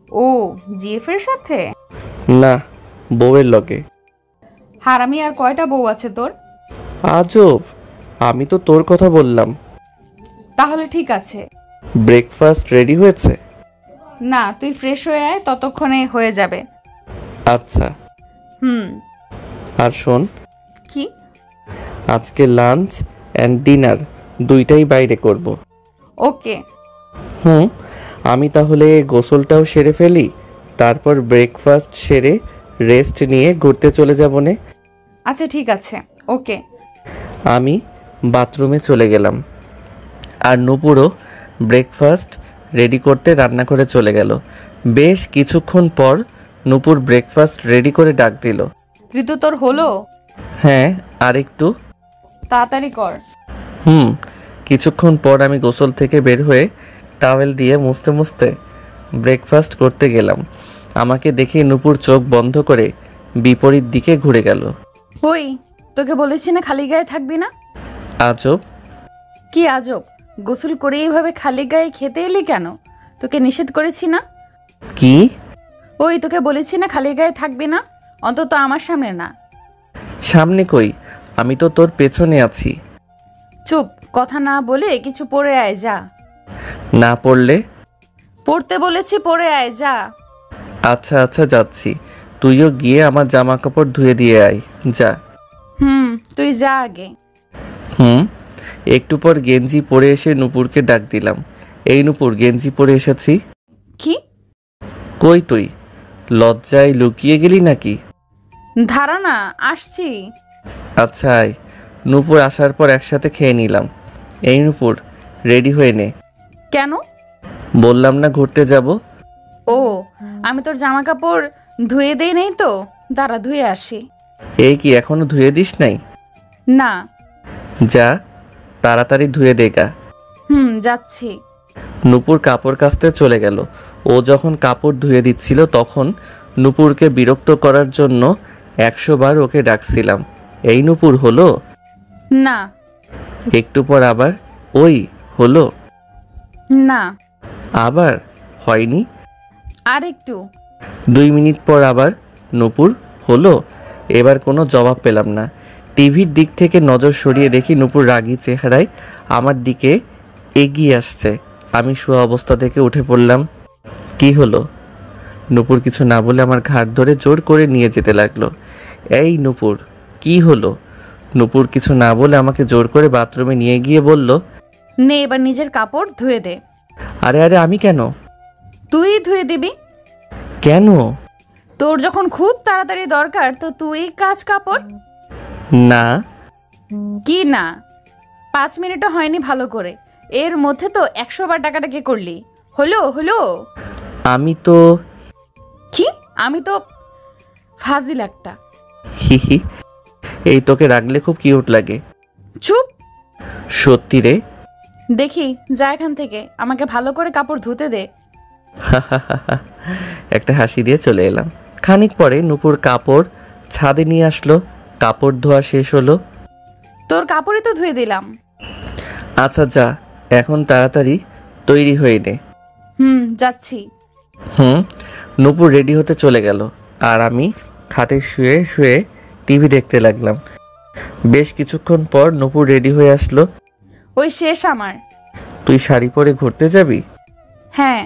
ও, জিএফ এর সাথে? না, বউয়ের লগে। হারামি, আর কয়টা বউ আছে তোর? আজব, আমি তো তোর কথা বললাম। তাহলে ঠিক আছে। ব্রেকফাস্ট রেডি হয়েছে? না, তুই ফ্রেশ হয়ে আয়, ততক্ষণে হয়ে যাবে। আচ্ছা। হুম। আর শোন, কি? আজকে লাঞ্চ অ্যান্ড ডিনার দুইটাই বাইরে করব। ওকে। আমি তাহলে গোসলটাও সেরে ফেলি, তারপর ব্রেকফাস্ট সেরে রেস্ট নিয়ে ঘুরতে চলে যাব নে। আচ্ছা ঠিক আছে, ওকে। আমি বাথরুমে চলে গেলাম, আর নূপুরও ব্রেকফাস্ট রেডি করতে রান্না করে চলে গেল। বেশ কিছুক্ষণ পর নূপুর ব্রেকফাস্ট রেডি করে ডাক দিল। ঋতু, তোর হলো? হ্যাঁ, আরেকটু। তাড়াতাড়ি কর। কিছুক্ষণ পর আমি গোসল থেকে বের হয়ে টাওয়েল দিয়ে মুছতে মুছতে ব্রেকফাস্ট করতে গেলাম। আমাকে দেখে নূপুর চোখ বন্ধ করে বিপরীত দিকে ঘুরে গেল। ওই, তোকে বলেছি না খালি গায়ে থাকবি না? আজব। কি আজব? গোসল করে এইভাবে খালি গায়ে খেতে এলি কেন? তোকে নিষেধ করেছি না? কি? ওই, তোকে বলেছি না খালি গায়ে থাকবি না, অন্তত আমার সামনে না। সামনে কই, আমি তো তোর পেছনে আছি। চুপ, কথা না বলে কিছু পরে আয়, যা। না পড়লে? পড়তে বলেছি, পরে আয়, যা। আচ্ছা আচ্ছা, যাচ্ছি। তুইও গিয়ে আমার জামা কাপড় ধুয়ে দিয়ে আয়, যা। তুই যা আগে। একটু পর গেঞ্জি পরে এসে নূপুরকে ডাক দিলাম। এই নূপুর, গেঞ্জি পরে এসেছি। কি? কই তুই, লজ্জায় লুকিয়ে গেলি নাকি? ধারা না, আসছি। আচ্ছা আয়। নূপুর আসার পর একসাথে খেয়ে নিলাম। এই নূপুর, রেডি হয়ে নে। কেন? বললাম না ঘুরতে যাব। ও, আমি তোর জামা কাপড় ধুয়ে দেই নাই তো, দাঁড়া ধুয়ে আসি। এই কি, এখনো ধুয়ে দিস নাই? না। যা, তাড়াতাড়ি ধুয়ে দেগা। যাচ্ছি। নূপুর কাপড় কাচতে চলে গেল। ও যখন কাপড় ধুয়ে দিচ্ছিল তখন নূপুরকে বিরক্ত করার জন্য 100 বার ওকে ডাকছিলাম। এই নূপুর, হলো? না। একটু পর আবার ওই, হলো? না। আবার হয়নি। আর একটু। 2 মিনিট পর আবার নূপুর, হলো? এবার কোনো জবাব পেলাম না। টিভির দিক থেকে নজর সরিয়ে দেখি নূপুর রাগী চেহারায় আমার দিকে এগিয়ে আসছে। আমি শোয়া অবস্থা থেকে উঠে পড়লাম। কি হলো? নূপুর কিছু না বলে আমার ঘাড় ধরে জোর করে নিয়ে যেতে লাগলো। এই নূপুর, কি হলো? নূপুর কিছু না বলে আমাকে জোর করে বাথরুমে নিয়ে গিয়ে বলল, নে এবার নিজের কাপড় ধুয়ে দে। আরে আরে, আমি কেন? তুই ধুয়ে দিবি। কেন? তোর যখন খুব তাড়াতাড়ি দরকার, তো তুই কাচ কাপড়। না। কি না? 5 মিনিটও হয়নি ভালো করে, এর মধ্যে তো 100 বার টাকাটাকি করলি। হলো হলো? আমি তো কি? আমি তো ফাজিল একটা। হিহি, এই তোকে রাখলে খুব কিউট লাগে। চুপ। সত্যি রে? দেখি, যা এখান থেকে, আমাকে ভালো করে কাপড় ধুতে দে। একটা হাসি দিয়ে চলে এলাম। খানিক পরে নূপুর কাপড় ছাদে নিয়ে আসলো। কাপড় ধোয়া শেষ হলো। তোর কাপড়ই তো ধুয়ে দিলাম। আচ্ছা যা, এখন তাড়াতাড়ি তৈরি হয়ে নে। যাচ্ছি। নূপুর রেডি হতে চলে গেল, আর আমি খাটে শুয়ে শুয়ে টিভি দেখতে লাগলাম। বেশ কিছুক্ষণ পর নূপুর রেডি হয়ে আসলো। ওই শেষ আমার। তুই শাড়ি পরে ঘুরতে যাবি? হ্যাঁ।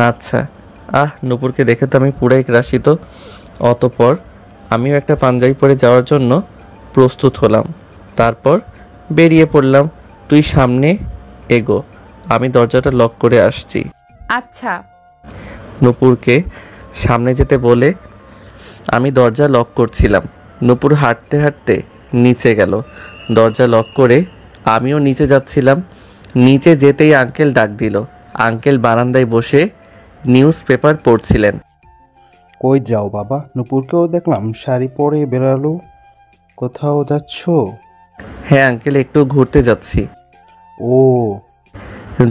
আচ্ছা। নূপুরকে দেখে তো আমি পুরাই ক্রাশিত। অতঃপর আমিও একটা পাঞ্জাবি পরে যাওয়ার জন্য প্রস্তুত হলাম। তারপর বেরিয়ে পড়লাম। তুই সামনে এগো, আমি দরজাটা লক করে আসছি। আচ্ছা। নূপুরকে সামনে যেতে বলে আমি দরজা লক করছিলাম। নূপুর হাঁটতে হাঁটতে নিচে গেল। দরজা লক করে আমিও নিচে যাচ্ছিলাম। নিচে যেতেই আঙ্কেল ডাক দিল। আঙ্কেল বারান্দায় বসে নিউজ পেপার পড়ছিলেন। কই যাও বাবা? নূপুরকেও দেখলাম শাড়ি পরে বেরালো। কোথাও যাচ্ছ? হ্যাঁ আঙ্কেল, একটু ঘুরতে যাচ্ছি। ও,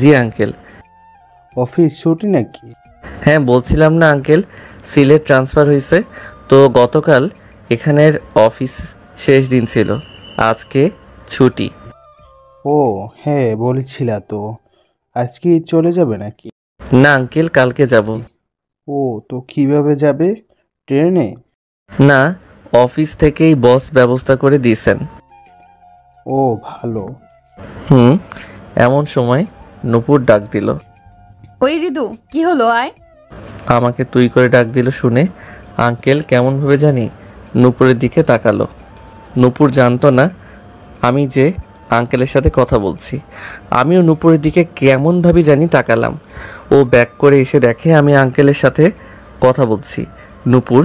জি আঙ্কেল। অফিস ছুটি নাকি? হ্যাঁ বলছিলাম না আঙ্কেল, সিলেট ট্রান্সফার হয়েছে তো গতকাল এখানের অফিস শেষ দিন ছিল, আজকে ছুটি। ও হ্যাঁ, বলেছিলা তো। আজকে চলে যাবে নাকি? না আঙ্কেল, কালকে যাব। ও, তো কিভাবে যাবে? ট্রেনে? না, অফিস থেকেই বস ব্যবস্থা করে দিয়েছেন। ও ভালো। এমন সময় নূপুর ডাক দিল। ওই রিদু, কি হলো? আয়। আমাকে তুই করে ডাক দিল শুনে আঙ্কেল কেমনভাবে জানি নূপুরের দিকে তাকালো। নূপুর জানতো না আমি যে আঙ্কেলের সাথে কথা বলছি। আমিও নূপুরের দিকে কেমনভাবে জানি তাকালাম। ও ব্যাক করে এসে দেখে আমি আঙ্কেলের সাথে কথা বলছি। নূপুর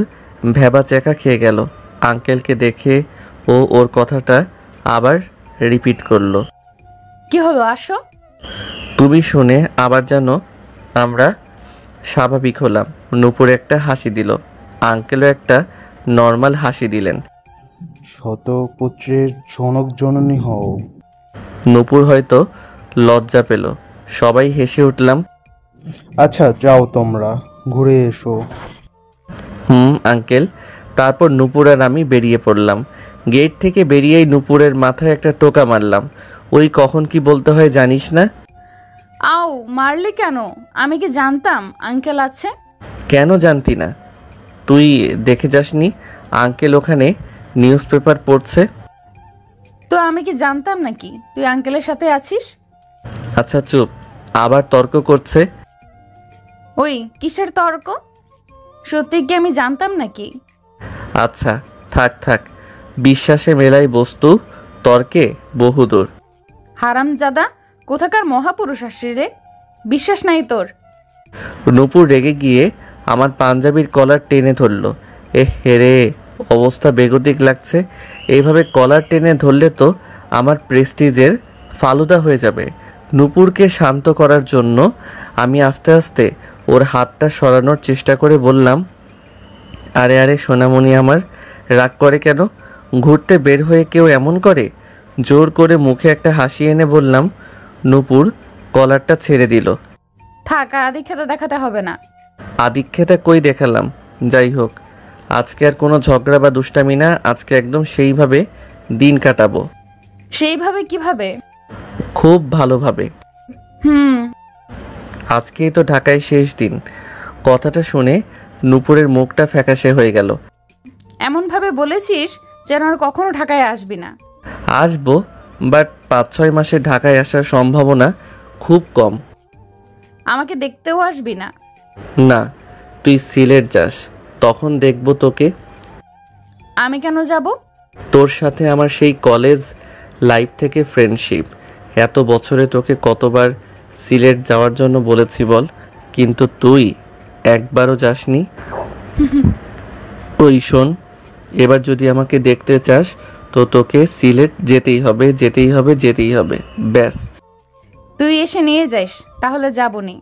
ভেবা চেকা খেয়ে গেল। আঙ্কেলকে দেখে ও ওর কথাটা আবার রিপিট করলো। কি হলো? আসো। তুমি শুনে আবার যেন আমরা স্বাভাবিক হলাম। নূপুর একটা হাসি দিল। আঙ্কেলও একটা নর্মাল হাসি দিলেন। শতপুত্রের জনক জননী হও। নূপুর হয়তো লজ্জা পেল। সবাই হেসে উঠলাম। আচ্ছা যাও, তোমরা ঘুরে এসো। আঙ্কেল। তারপর নূপুর আর আমি বেরিয়ে পড়লাম। গেট থেকে বেরিয়েই নূপুরের মাথায় একটা টোকা মারলাম। ওই কখন কি বলতে হয় জানিস না? আও, মারলি কেন? আমি কি জানতাম আঙ্কেল আছে? কেন জানতি না? তুই দেখে যাসনি আঙ্কেল ওখানে নিউজ পেপার পড়ছে? তো আমি কি জানতাম নাকি তুই আঙ্কেলের সাথে আছিস? আচ্ছা চুপ, আবার তর্ক করছে। ওই কিসের তর্ক? সত্যি কি আমি জানতাম নাকি? আচ্ছা থাক থাক, বিশ্বাসে মেলাই বস্তু, তর্কে বহুদূর। হারামজাদা, কোথাকার মহাপুরুষ আসছে রে? বিশ্বাস নাই তোর? নূপুর রেগে গিয়ে আমার পাঞ্জাবির কলার টেনে ধরল। হেরে, অবস্থা বেগতিক লাগছে। এইভাবে কলার টেনে ধরলে তো আমার প্রেস্টিজের ফালুদা হয়ে যাবে। নূপুরকে শান্ত করার জন্য আমি আস্তে আস্তে ওর হাতটা সরানোর চেষ্টা করে বললাম, আরে আরে সোনামণি আমার, রাগ করে কেন? ঘুরতে বের হয়ে কেউ এমন করে? জোর করে মুখে একটা হাসি এনে বললাম। নূপুর কলারটা ছেড়ে দিল। থাক, আর আদিক্ষেতা দেখাতে হবে না। আদিক্ষেতা কই দেখালাম? যাই হোক, আজকে আর কোনো ঝগড়া বা দুষ্টামি না। আজকে একদম সেইভাবে দিন কাটাবো। সেইভাবে কিভাবে? খুব ভালোভাবে। হুম। আজকেই তো ঢাকায় শেষ দিন। কথাটা শুনে নূপুরের মুখটা ফ্যাকাশে হয়ে গেল। এমনভাবে বলেছিস যেন আর কখনো ঢাকায় আসবি না। আসবো, বাট 5-6 মাসে ঢাকায় আসার সম্ভাবনা খুব কম। আমাকে দেখতেও আসবি না? না, তুই সিলেট যাস, তখন দেখবো তোকে। আমি কেন যাব? তোর সাথে আমার সেই কলেজ লাইফ থেকে ফ্রেন্ডশিপ। এত বছরে তোকে কতবার সিলেট যাওয়ার জন্য বলেছি বল, কিন্তু তুই একবারও যাসনি। ওই শোন, এবার যদি আমাকে দেখতে চাস তো তোকে সিলেট যেতেই হবে, যেতেই হবে, যেতেই হবে, ব্যাস। তুই এসে নিয়ে যাস, তাহলে যাবনি।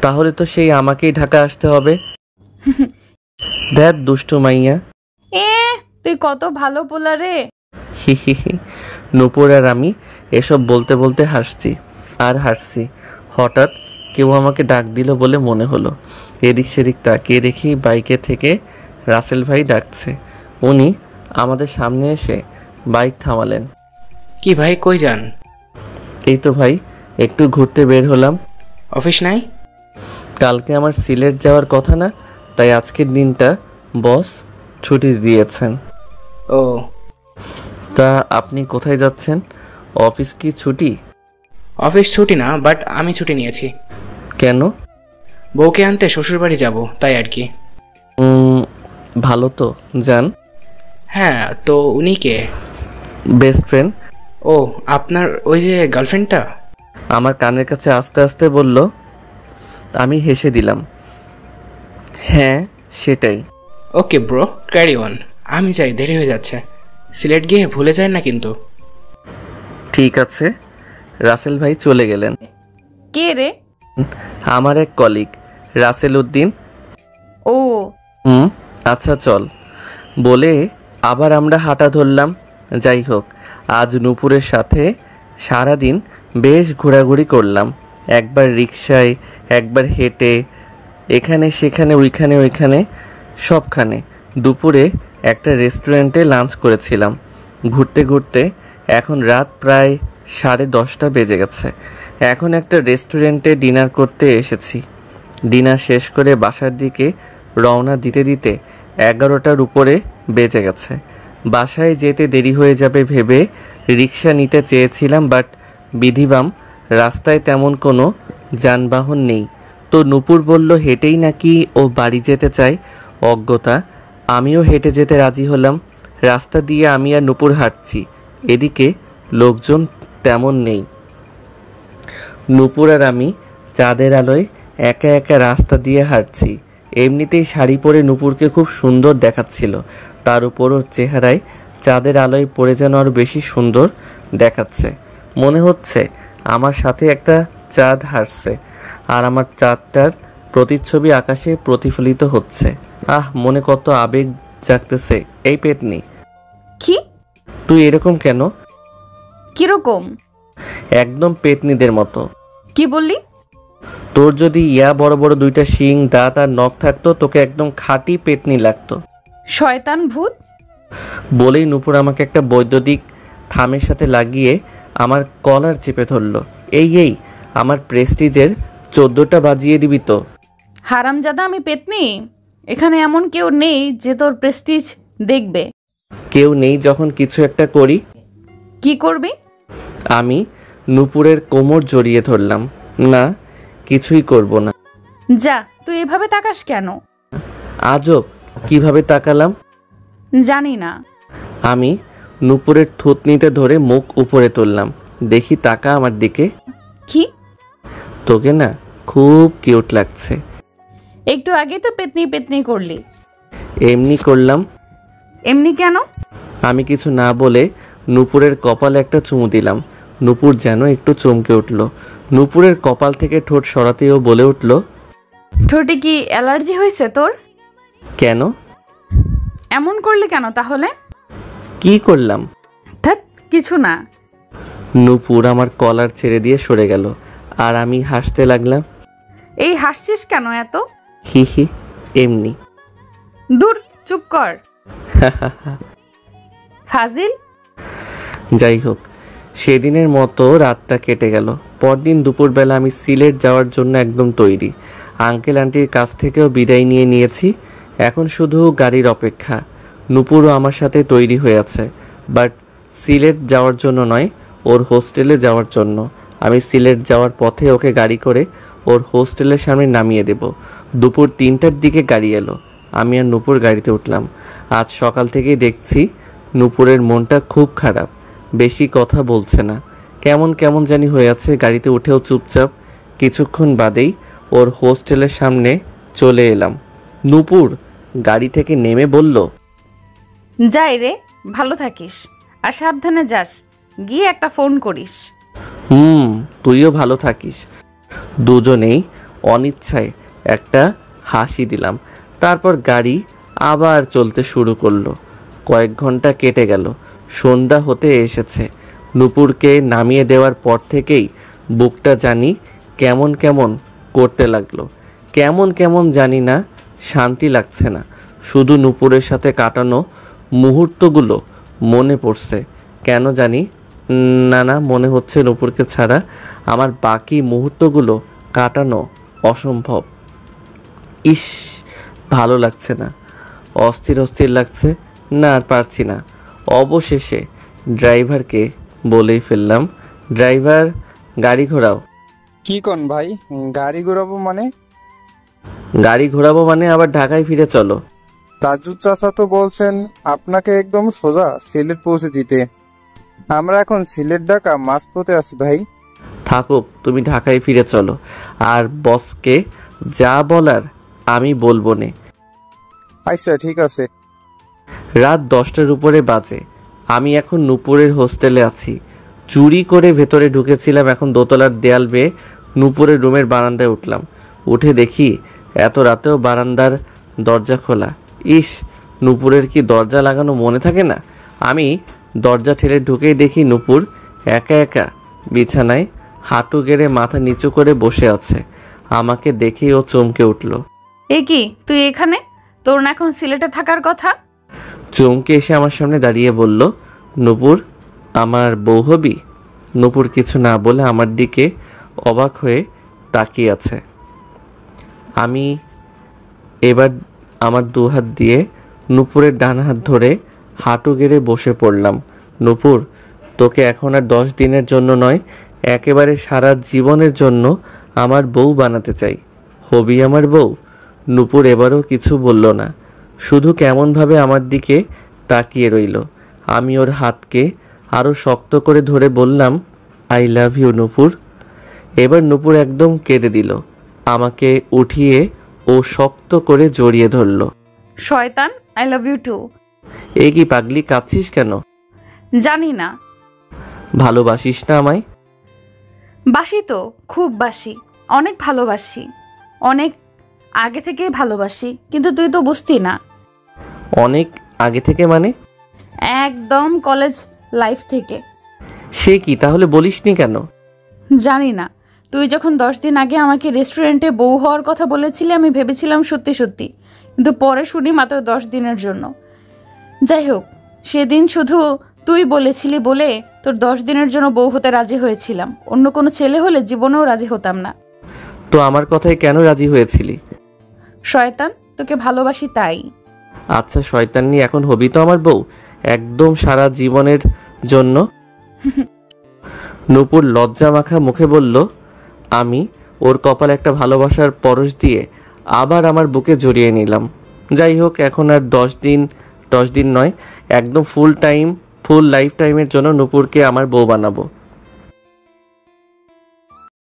তাহলে তো সেই আমাকেই ঢাকা আসতে হবে। দেখ দুষ্টু মাইয়া। এ, তুই কত ভালো পোলা রে। হি হি হি। নূপুর আর আমি এসব বলতে বলতে হাসছি আর হাসছি। হঠাৎ কেউ আমাকে ডাক দিল বলে মনে হলো। এদিক সেদিক তাকিয়ে দেখি বাইকে থেকে রাসেল ভাই ডাকছে। উনি আমাদের সামনে এসে বাইক থামালেন। কি ভাই, কই যান? এই তো ভাই, একটু ঘুরতে বের হলাম। অফিস নাই? কালকে আমার সিলেট যাওয়ার কথা না, তাই আজকের দিনটা বস ছুটি দিয়েছেন। ও, তা আপনি কোথায় যাচ্ছেন? অফিস কি ছুটি? অফিস ছুটি না, বাট আমি ছুটি নিয়েছি। কেন? বউকে আনতে শ্বশুরবাড়ি যাব, তাই আর কি। ভালো তো, যান। হ্যাঁ, তো উনি কে? Best friend. ও, আপনার ওই যে গার্লফ্রেন্ডটা? আমার কানের কাছে আস্তে আস্তে বলল। আমি হেসে দিলাম। হ্যাঁ, সেটাই। Okay bro, carry on. আমি যাই, দেরি হয়ে যাচ্ছে। সিলেট গিয়ে ভুলে যায় না কিন্তু। ঠিক আছে। রাসেল ভাই চলে গেলেন। কে রে? আমার এক কলিগ, রাসেল উদ্দিন। ও, আচ্ছা চল বলে আবার আমরা হাঁটা ধরলাম। যাই হোক, আজ নূপুরের সাথে সারাদিন বেশ ঘোরাঘুরি করলাম। একবার রিকশায়, একবার হেঁটে, এখানে সেখানে ওইখানে সবখানে। দুপুরে একটা রেস্টুরেন্টে লাঞ্চ করেছিলাম। ঘুরতে ঘুরতে এখন রাত প্রায় 10:30 বেজে গেছে। এখন একটা রেস্টুরেন্টে ডিনার করতে এসেছি। ডিনার শেষ করে বাসার দিকে রওনা দিতে দিতে 11টার উপরে বেজে গেছে। বাসায় যেতে দেরি হয়ে যাবে ভেবে রিক্সা নিতে চেয়েছিলাম, বাট বিধিবাম রাস্তায় তেমন কোনো যানবাহন নেই। তো নূপুর বলল হেঁটেই নাকি ও বাড়ি যেতে চায়। অজ্ঞতা, আমিও হেঁটে যেতে রাজি হলাম। রাস্তা দিয়ে আমি আর নূপুর হাঁটছি। এদিকে লোকজন তেমন নেই। নূপুর আর আমি চাঁদের আলোয় একা একা রাস্তা দিয়ে হাঁটছি। এমনিতেই শাড়ি পরে নূপুরকে খুব সুন্দর দেখাচ্ছিল। তার উপর ওর চেহারায় চাঁদের আলোয় পড়ে যেন আরও বেশি সুন্দর দেখাচ্ছে। মনে হচ্ছে আমার সাথে একটা চাঁদ হাঁটছে, আর আমার চাঁদটার প্রতিচ্ছবি আকাশে প্রতিফলিত হচ্ছে। মনে কত আবেগ জাগতেছে। এই পেতনি, কি? তুই এরকম কেন? কিরকম? একদম পেতনিদের মতো। কি বললি? তোর যদি বড় বড় দুইটা শিং, দাঁত আর নখ থাকতো, তোকে একদম খাঁটি পেতনি লাগতো। শয়তান ভূত। বলেই নূপুর আমাকে একটা বৈদ্যুতিক থামের সাথে লাগিয়ে আমার কলার চেপে ধরলো। এই আমার প্রেস্টিজের 14টা বাজিয়ে দিবি তো? হারামজাদা, আমি পেতনি? এখানে এমন কেউ নেই যে তোর প্রেস্টিজ দেখবে। কেউ নেই যখন কিছু একটা করি। কি করবি? আমি নূপুরের কোমর জড়িয়ে ধরলাম। না, কিছুই করব না। যা, তুই এভাবে তাকাস কেন? আজব, কিভাবে তাকালাম জানি না। আমি নূপুরের থুতনিতে ধরে মুখ উপরে তুললাম। দেখি, তাকা আমার দিকে। কি? তোকে না খুব কিউট লাগছে। একটু আগে তো পেতনি পেতনি করলি। এমনি করলাম। এমনি কেন? আমি কিছু না বলে নূপুরের কপালে একটা চুমু দিলাম। নূপুর যেন একটু চমকে উঠল। নূপুরের কপাল থেকে ঠোঁট সরাতেও বলে উঠল, ঠোঁটে কি অ্যালার্জি হয়েছে তোর? কেন? এমন করলি কেন তাহলে? কি করলাম? ধ্যাৎ, কিছু না। নূপুর আমার কলার ছেড়ে দিয়ে সরে গেল, আর আমি হাসতে লাগলাম। এই হাসছিস কেন এত? হি, এমনি। দূর, চুপ কর। ফাজিল। যাই হোক, সেদিনের মতো রাতটা কেটে গেল। পরদিন দুপুরবেলা আমি সিলেট যাওয়ার জন্য একদম তৈরি। আঙ্কেল আন্টির কাছ থেকেও বিদায় নিয়ে নিয়েছি। এখন শুধু গাড়ির অপেক্ষা। নূপুরও আমার সাথে তৈরি হয়ে আছে, বাট সিলেট যাওয়ার জন্য নয়, ওর হোস্টেলে যাওয়ার জন্য। আমি সিলেট যাওয়ার পথে ওকে গাড়ি করে ওর হোস্টেলের সামনে নামিয়ে দেব। দুপুর 3টার দিকে গাড়ি এলো। আমি আর নূপুর গাড়িতে উঠলাম। আজ সকাল থেকেই দেখছি নূপুরের মনটা খুব খারাপ। বেশি কথা বলছে না, কেমন কেমন জানি হয়ে আছে। গাড়িতে উঠেও চুপচাপ। কিছুক্ষণ বাদেই ওর হোস্টেলের সামনে চলে এলাম। নূপুর গাড়ি থেকে নেমে বলল, যাই রে, ভালো থাকিস, আর সাবধানে যাস। গিয়ে একটা ফোন করিস। তুইও ভালো থাকিস। দুজনেই অনিচ্ছায় একটা হাসি দিলাম। তারপর গাড়ি আবার চলতে শুরু করলো। কয়েক ঘন্টা কেটে গেল। সন্ধ্যা হতে এসেছে। নূপুরকে নামিয়ে দেওয়ার পর থেকেই বুকটা জানি কেমন কেমন করতে লাগলো। কেমন জানি না, শান্তি লাগছে না। শুধু নূপুরের সাথে কাটানো মুহূর্তগুলো মনে পড়ছে। কেন জানি না মনে হচ্ছে নূপুরকে ছাড়া আমার বাকি মুহূর্তগুলো কাটানো অসম্ভব। ইস, ভালো লাগছে না, অস্থির লাগছে। না আর পারছি না। অবশেষে ড্রাইভারকে বলেই ফেললাম। ড্রাইভার, গাড়ি ঘোরাও। কি কন ভাই, গাড়ি ঘোরাবো মানে? গাড়ি ঘোরাবো মানে আবার ঢাকায় ফিরে চলো। তাজুদ চাচা তো বলছেন আপনাকে একদম সোজা সিলেট পৌঁছে দিতে। আমরা এখন সিলেট ঢাকা মাঝপথে আছি ভাই। থাকুক, তুমি ঢাকায় ফিরে চলো। আর বসকে যা বলার আমি বলবো নে। আচ্ছা ঠিক আছে। রাত 10টার উপরে বাজে। আমি এখন নূপুরের হোস্টেলে আছি। চুরি করে ভেতরে ঢুকেছিলাম, এখন দোতলার দেয়াল বেয়ে নূপুরের রুমের বারান্দায় উঠলাম। উঠে দেখি এত রাতেও বারান্দার দরজা খোলা। ইস, নূপুরের কি দরজা লাগানো মনে থাকে না? আমি দরজা ঠেলে ঢুকেই দেখি নূপুর একা একা বিছানায় হাঁটু গেড়ে মাথা নিচু করে বসে আছে। আমাকে দেখেই ও চমকে উঠল। এ কি, তুই এখানে? তোর না এখন সিলেটে থাকার কথা? চমকে এসে আমার সামনে দাঁড়িয়ে বলল, নূপুর আমার বউ হবি? নূপুর কিছু না বলে আমার দিকে অবাক হয়ে তাকিয়ে আছে। আমি এবার আমার দুহাত দিয়ে নূপুরের ডান হাত ধরে হাঁটু গেড়ে বসে পড়লাম। নূপুর, তোকে এখন আর 10 দিনের জন্য নয়, একেবারে সারা জীবনের জন্য আমার বউ বানাতে চাই। হবি আমার বউ? নূপুর এবারও কিছু বলল না, শুধু কেমনভাবে আমার দিকে তাকিয়ে রইল। আমি ওর হাতকে আরও শক্ত করে ধরে বললাম, আই লাভ ইউ নূপুর। এবার নূপুর একদম কেঁদে দিল। আমাকে উঠিয়ে ও শক্ত করে জড়িয়ে ধরল। শয়তান, আই লাভ ইউ টু। এ কি পাগলি, কাঁদছিস কেন? জানি না। ভালোবাসিস না আমায়? বাসি তো, খুব বাসি, অনেক ভালোবাসি, অনেক আগে থেকেই ভালোবাসি, কিন্তু তুই তো বুঝতি না। অনেক আগে থেকে মানে? একদম কলেজ লাইফ থেকে। সে কি, তাহলে বলিসনি কেন? জানি না, তুই যখন 10 দিন আগে আমাকে রেস্টুরেন্টে বউ হওয়ার কথা বলেছিলি আমি ভেবেছিলাম সত্যি সত্যি, কিন্তু পরে শুনি মাত্র 10 দিনের জন্য। যাই হোক, সেদিন শুধু তুই বলেছিলি বলে তোর 10 দিনের জন্য বউ হতে রাজি হয়েছিলাম। অন্য কোনো ছেলে হলে জীবনেও রাজি হতাম না। তো আমার কথায় কেন রাজি হয়েছিলি? শয়তান, তোকে ভালোবাসি তাই। আচ্ছা শয়তান্নি, এখন হবি তো আমার বউ একদম সারা জীবনের জন্য? নূপুর লজ্জা মাখা মুখে বলল। আমি ওর কপালে একটা ভালোবাসার পরশ দিয়ে আবার আমার বুকে জড়িয়ে নিলাম। যাই হোক, এখন আর 10 দিন নয়, একদম ফুল লাইফ টাইমের জন্য নূপুরকে আমার বউ বানাবো।